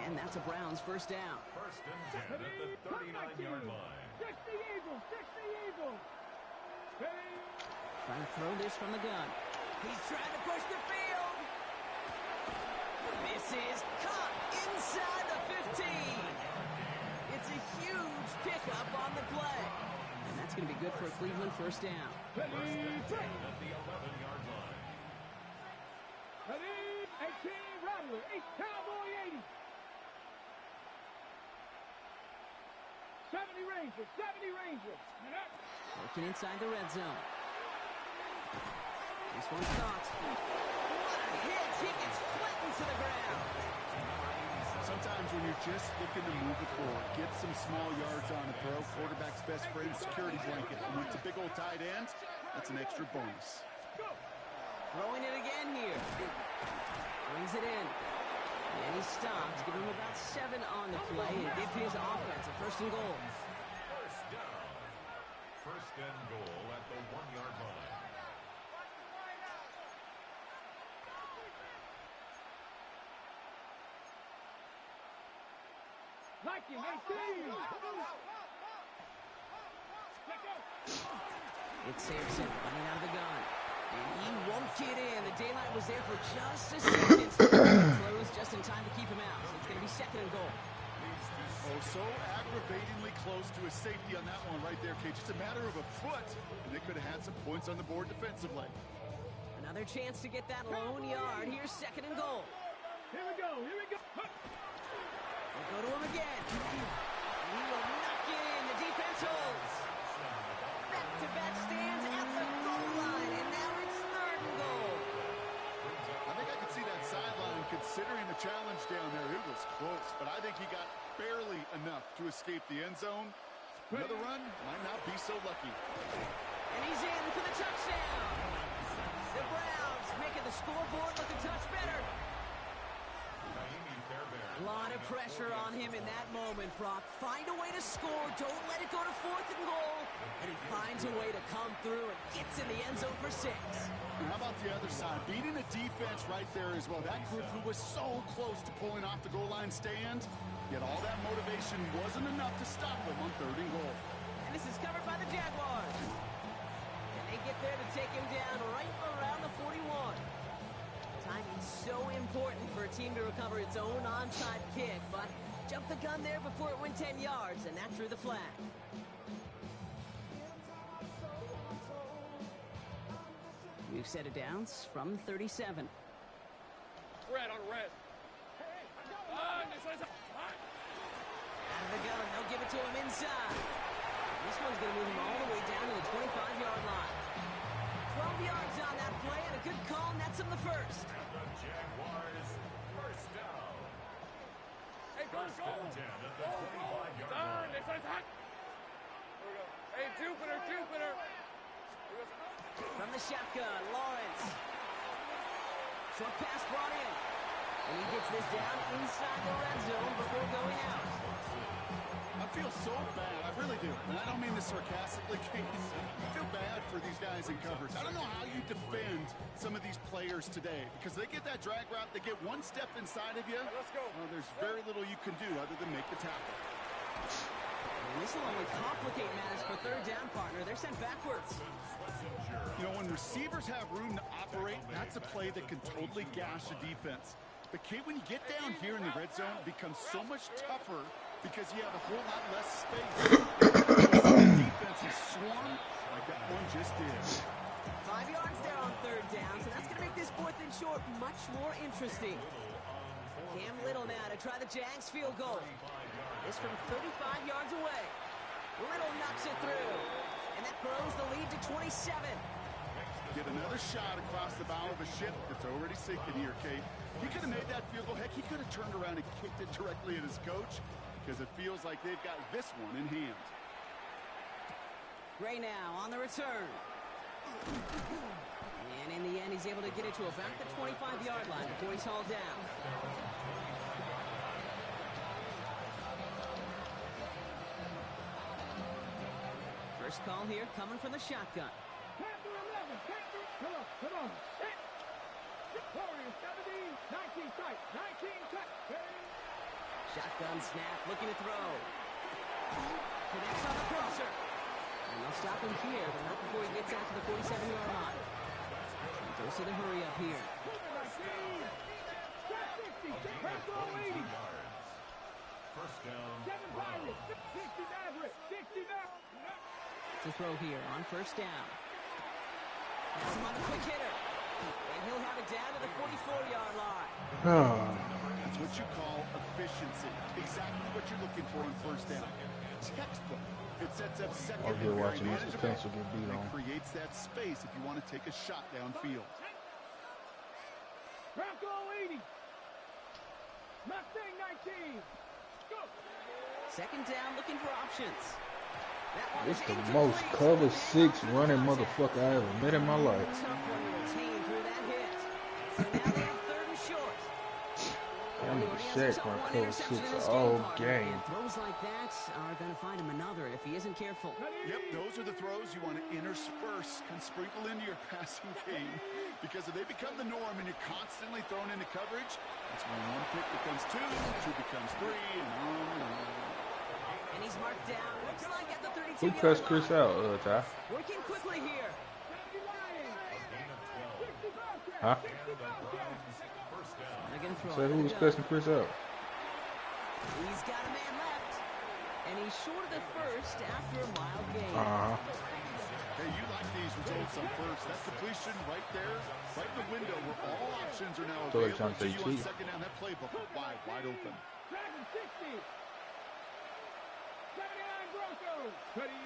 And that's a Browns first down. 1st and 10 at the 39-yard line. 60 Eagles, 60 Eagles. Trying to throw this from the gun. He's trying to push the field. This is caught inside the 15. It's a huge pickup on the play. And that's going to be good for a Cleveland first down. 1st and 10 at the 11-yard line. Ready, 18 Rattler, 8 Cowboy 80. 70 Rangers, 70 Rangers. Working inside the red zone. This one's caught. What a hit! He gets flattened to the ground. Sometimes when you're just looking to move it forward, get some small yards on a throw, quarterback's best friend, security blanket. And when it's a big old tight end, that's an extra bonus. Throwing it again here. Brings it in. And he stops. Give him about 7 on the play and give his offense a 1st and goal. 1st down. 1st and goal at the 1-yard line. Like him, 18. It's Sampson running out of the gun. And he won't get in. The daylight was there for just a second. Close just in time to keep him out. So it's going to be 2nd and goal. Oh, so aggravatingly close to a safety on that one right there, Kate. Just a matter of a foot. And they could have had some points on the board defensively. Another chance to get that lone yard. Here's 2nd and goal. Here we go, here we go. They go to him again. And he will knock it in. The defense holds. Back-to-back stands at the goal line. And now it's 3rd and goal. I think I could see that sideline considering the challenge down there. It was close, but I think he got barely enough to escape the end zone. Another run might not be so lucky. And he's in for the touchdown. The Browns making the scoreboard look a touch better. A lot of pressure on him in that moment, Brock. Find a way to score. Don't let it go to 4th and goal. And he finds a way to come through and gets in the end zone for 6. And how about the other side? Beating the defense right there as well. That group who was so close to pulling off the goal line stand, yet all that motivation wasn't enough to stop them on 3rd and goal. And this is covered by the Jaguars. And they get there to take him down right around the 41. Timing's so important for a team to recover its own onside kick, but jumped the gun there before it went 10 yards, and that drew the flag. We've set it downs from 37. Red on red. Out of the gun, they'll give it to him inside. This one's going to move him all the way down to the 25-yard line. 12 yards on that play, and a good call nets him the first. And the Jaguars first down. Hey, go, First go. and 10 at the 25-yard line. This one's hot. Here we go. Hey, Jupiter, Jupiter. From the shotgun, Lawrence. Short pass brought in. And he gets this down inside the red zone before going out. I feel so bad. I really do. And I don't mean this sarcastically, Kate. I feel bad for these guys guys in coverage. I don't know how you defend some of these players today because they get that drag route, they get one step inside of you. Well, there's very little you can do other than make the tackle. And this will only complicate matters for third down, partner. They're sent backwards. You know, when receivers have room to operate, that's a play that can totally gash a defense. But, kid, when you get down here in the red zone, it becomes so much tougher because you have a whole lot less space. Defensive swarm like that one just did. 5 yards there on third down, so that's going to make this 4th and short much more interesting. Cam Little now to try the Jags field goal. This from 35 yards away. Little knocks it through, and that grows the lead to 27. Get another shot across the bow of a ship that's already sinking here, Kate. He could have made that field goal. Heck, he could have turned around and kicked it directly at his coach because it feels like they've got this one in hand. Gray now on the return. And in the end, he's able to get it to about the 25-yard line before he's hauled down. First call here coming from the shotgun. Panther 11, Panther, come on. Warriors 70, 19 tight, 19 tight. Shotgun snap, looking to throw. Connects on the crosser. And they'll stop him here, but not before he gets out to the 47-yard line. And goes to the hurry up here. First down. 7 Pirates, 60 Maverick, 60 Maverick. To throw here on first down. Has him on the quick hitter. And he'll have it down to the 44-yard line. That's what you call efficiency. Exactly what you're looking for in first down. Textbook. It sets up second and very watching this manageable. pencil get beat And on. it creates that space if you want to take a shot downfield. Bronco 80. Mustang 19. Go. Second down, looking for options. That one It's is the incomplete. most cover 6 running motherfucker I ever met in my life. Tough one to retain through that hit. So now they have third and short. That nigga He has Shaq himself run one cover interception 6 in this all partner. game. And throws like that are going to find him another if he isn't careful. Yep, those are the throws you want to intersperse and sprinkle into your passing game. Because if they become the norm and you're constantly thrown into coverage, that's when one pick becomes 2, 2 becomes 3, and on and on. And he's marked down. Looks like at the 32-yard Who cussed line. Chris out, Ty? Working quickly here. 70 Lions. 60 Bobcats. Huh? 60 Bobcats. They're going to throw Say it who to was the cussing Chris out? He's got a man left. And he's short of the first after a wild game. Hey, you like these results on first. That completion right there, right in the window where all options are now Thought he was available trying to to say you on cheat. second down. That playbook is wide open. Dragon 60. 79 Broncos. Ready.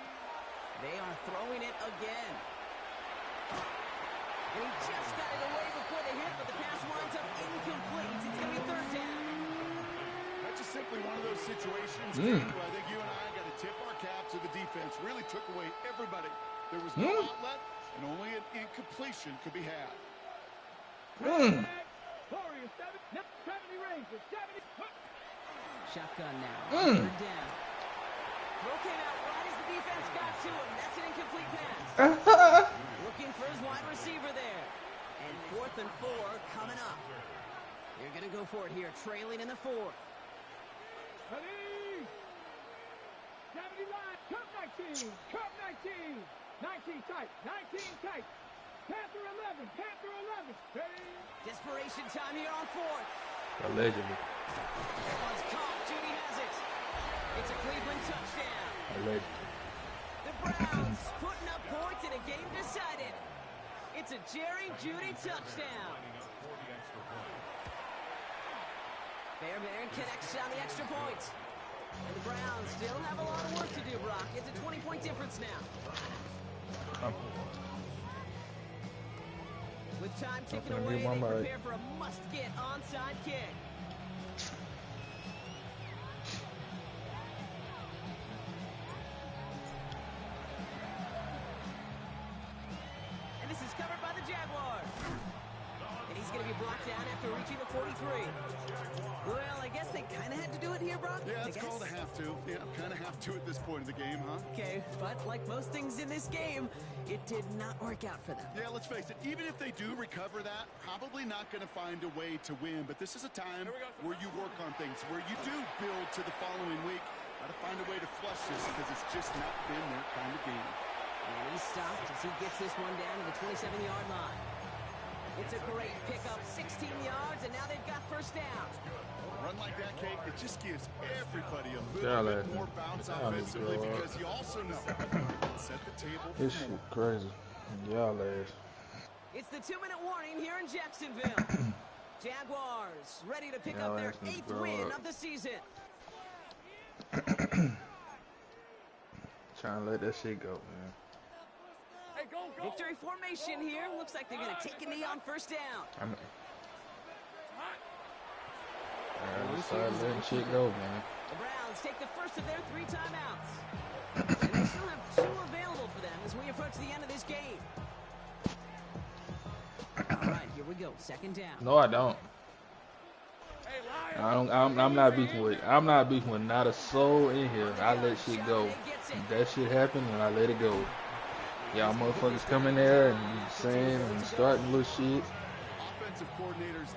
They are throwing it again. And he just got it away before the hit, but the pass winds up incomplete. It's going to be third down. That's just simply one of those situations where I think you and I got to tip our cap to the defense. Really took away everybody. There was no outlet, and only an incompletion could be had. Warriors 70 Rangers 70. Shotgun now. Third down. Throw came out right as the defense got to him. That's an incomplete pass. Looking for his wide receiver there. And 4th and 4 coming up. They're going to go for it here, trailing in the 4th. Ready. 70 Lions. Cup 19. Cup 19. 19 tight. 19 tight. Panther 11. Panther 11. Ready. Desperation time here on 4th. Allegedly. That one's caught. Judy has it. It's a Cleveland touchdown. Allegedly. The Browns putting up points in a game decided. It's a Jerry Judy touchdown. Fairbairn connects on the extra point. And the Browns still have a lot of work to do, Brock. It's a 20-point difference now. With time ticking gonna away, mute my they mic. prepare for a must-get onside kick. And this is covered by the Jaguars. And he's going to be brought down after reaching the 43. Well, I guess they kind of had to do it here, Brock. Yeah, it's called a have to. Yeah, kind of have to at this point of the game, huh? Okay, but like most things in this game, it did not work out for them. Yeah, let's face it, even if they do recover that, probably not going to find a way to win. But this is a time where you work on things, where you do build to the following week. Got to find a way to flush this because it's just not been their kind of game. And he stopped as he gets this one down to the 27-yard line. It's a great pickup, 16 yards, and now they've got first down. A run like that, Kate, it just gives everybody a little bit more bounce offensively because you also know set the table. This shit crazy. Y'all ass. It's the 2-minute warning here in Jacksonville. Jaguars ready to pick up their 8th win of the season. Trying to let that shit go, man. Victory formation here. Looks like they're going to take a knee on first down. Just start letting shit go, man. The Browns take the first of their 3 timeouts. And they still have 2 available for them as we approach the end of this game. All right, here we go. Second down. No, I don't. I'm not beefing with. I'm not beefing with not a soul in here. I let shit go. That shit happened and I let it go. Y'all motherfuckers come in there and saying and starting little shit.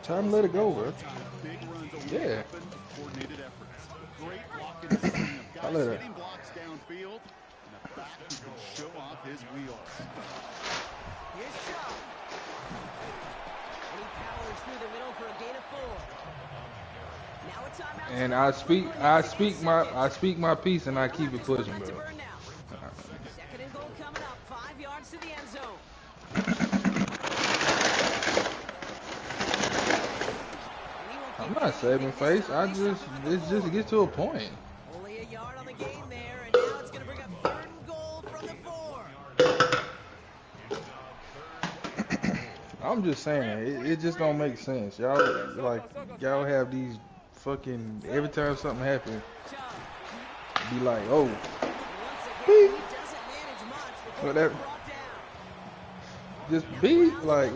Time to let it go, bro. Yeah. I let it. And I speak my piece and I keep it pushing, bro. Second and goal coming up, 5 yards to the end zone. I'm not saving face. It's just to get to a point. Only a yard on the game there, and now it's going to bring up 3rd and goal from the 4. I'm just saying, it just don't make sense. Y'all have these fucking, every time something happens, be like, oh, beep. But that, just be like,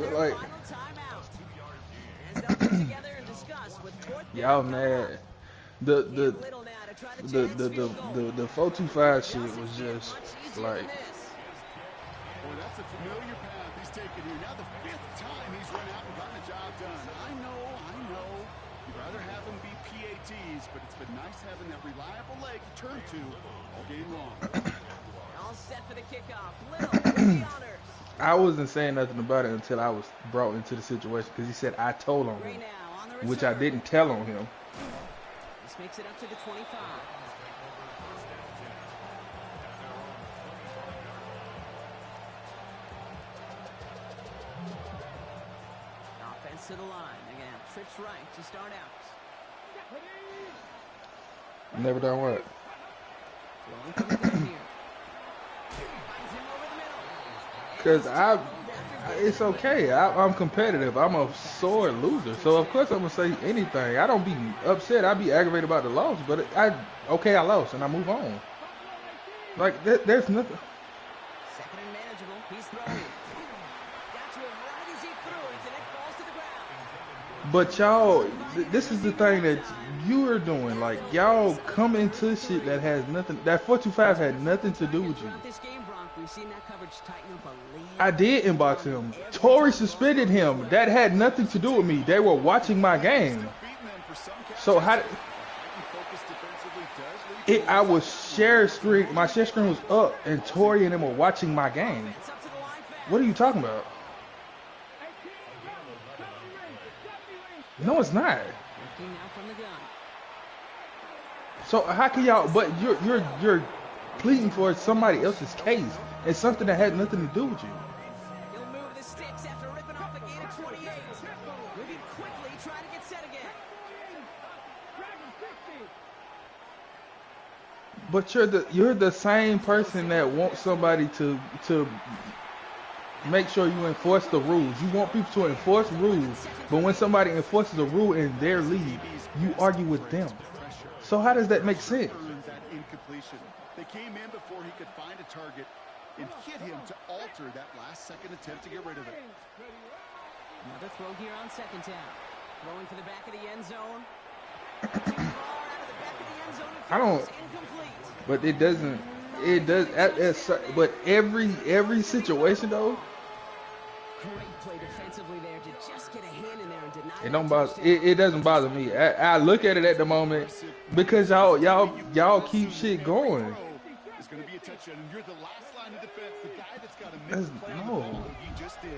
y'all mad. The 425 shit was just like. Boy, that's a familiar path he's taken here. Now the 5th time he's run out and gotten the job done. I know. You'd rather have him be PATs, but it's been nice having that reliable leg to turn to all game long. All set for the kickoff. Little with the honors. I wasn't saying nothing about it until I was brought into the situation because he said I told on him, which I didn't tell on him. This makes it up to the 25. Offense to the line. They're going to have trips right to start out. Never done what? Because it's okay. I'm competitive. I'm a sore loser. So, of course, I'm going to say anything. I don't be upset. I be aggravated about the loss. But, I lost, and I move on. Like, there's nothing. Second and manageable. He's throwing. Got to him right as he threw it, and it falls to the ground. But, y'all, this is the thing that you are doing. Like, y'all come into shit that has nothing. That 425 had nothing to do with you. We've seen that coverage tighten up a little. I did inbox him. Torrey suspended him. That had nothing to do with me. They were watching my game. So how? I was share screen. My share screen was up, and Torrey and them were watching my game. What are you talking about? No, it's not. So how can y'all? But you're pleading for somebody else's case. It's something that had nothing to do with you. He'll move the sticks after ripping off a gain of 28. Moving quickly, trying to get set again. But you're the same person that wants somebody to make sure you enforce the rules. You want people to enforce rules, but when somebody enforces a rule in their league, you argue with them. So how does that make sense? They came in before he could find a target and hit him to alter that last-second attempt to get rid of it. Another throw here on second down. Throwing for the back of the end zone. Too far out of the back of the end zone. I don't. Incomplete. But it doesn't. It does. But every situation though. Great play defensively there to just get a hand in there and deny. It don't bother. It doesn't bother me. I look at it at the moment because y'all keep shit going. It's going to be a touchdown, and you're the last line of defense, the guy that's got to make the play on the ball. He just did.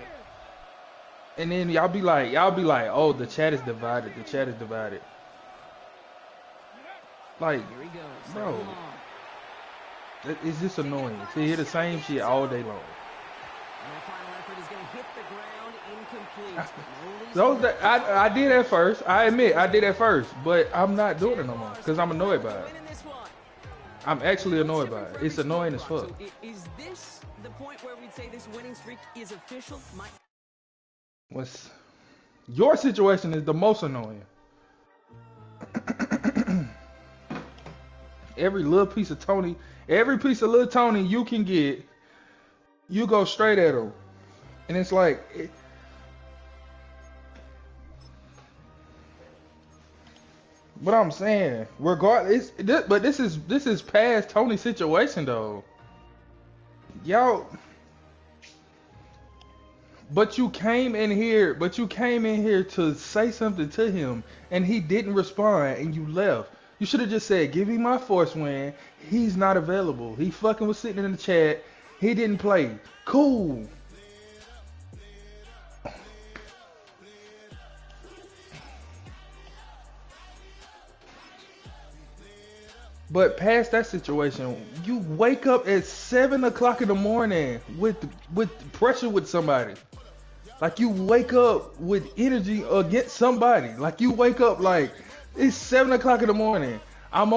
And then y'all be like, oh, the chat is divided. The chat is divided. Like, Here he goes. bro, it's just annoying to hear the same shit all day long. And that final effort is going to hit the ground incomplete. Those that I did at first. I admit I did at first, but I'm not doing it no more because I'm annoyed by it. I'm actually annoyed by it. It's annoying as fuck. Is this the point where we'd say this winning streak is official? What's your situation is the most annoying. Every little piece of Tony, every piece of little Tony you can get, you go straight at him, and it's like. What I'm saying, regardless, but this is past Tony's situation though. Y'all, but you came in here to say something to him, and he didn't respond, and you left. You should have just said, "Give me my force win." He's not available. He fucking was sitting in the chat. He didn't play. Cool. But past that situation, you wake up at 7 o'clock in the morning with pressure with somebody. Like you wake up with energy against somebody. Like you wake up like it's 7 o'clock in the morning. I'm on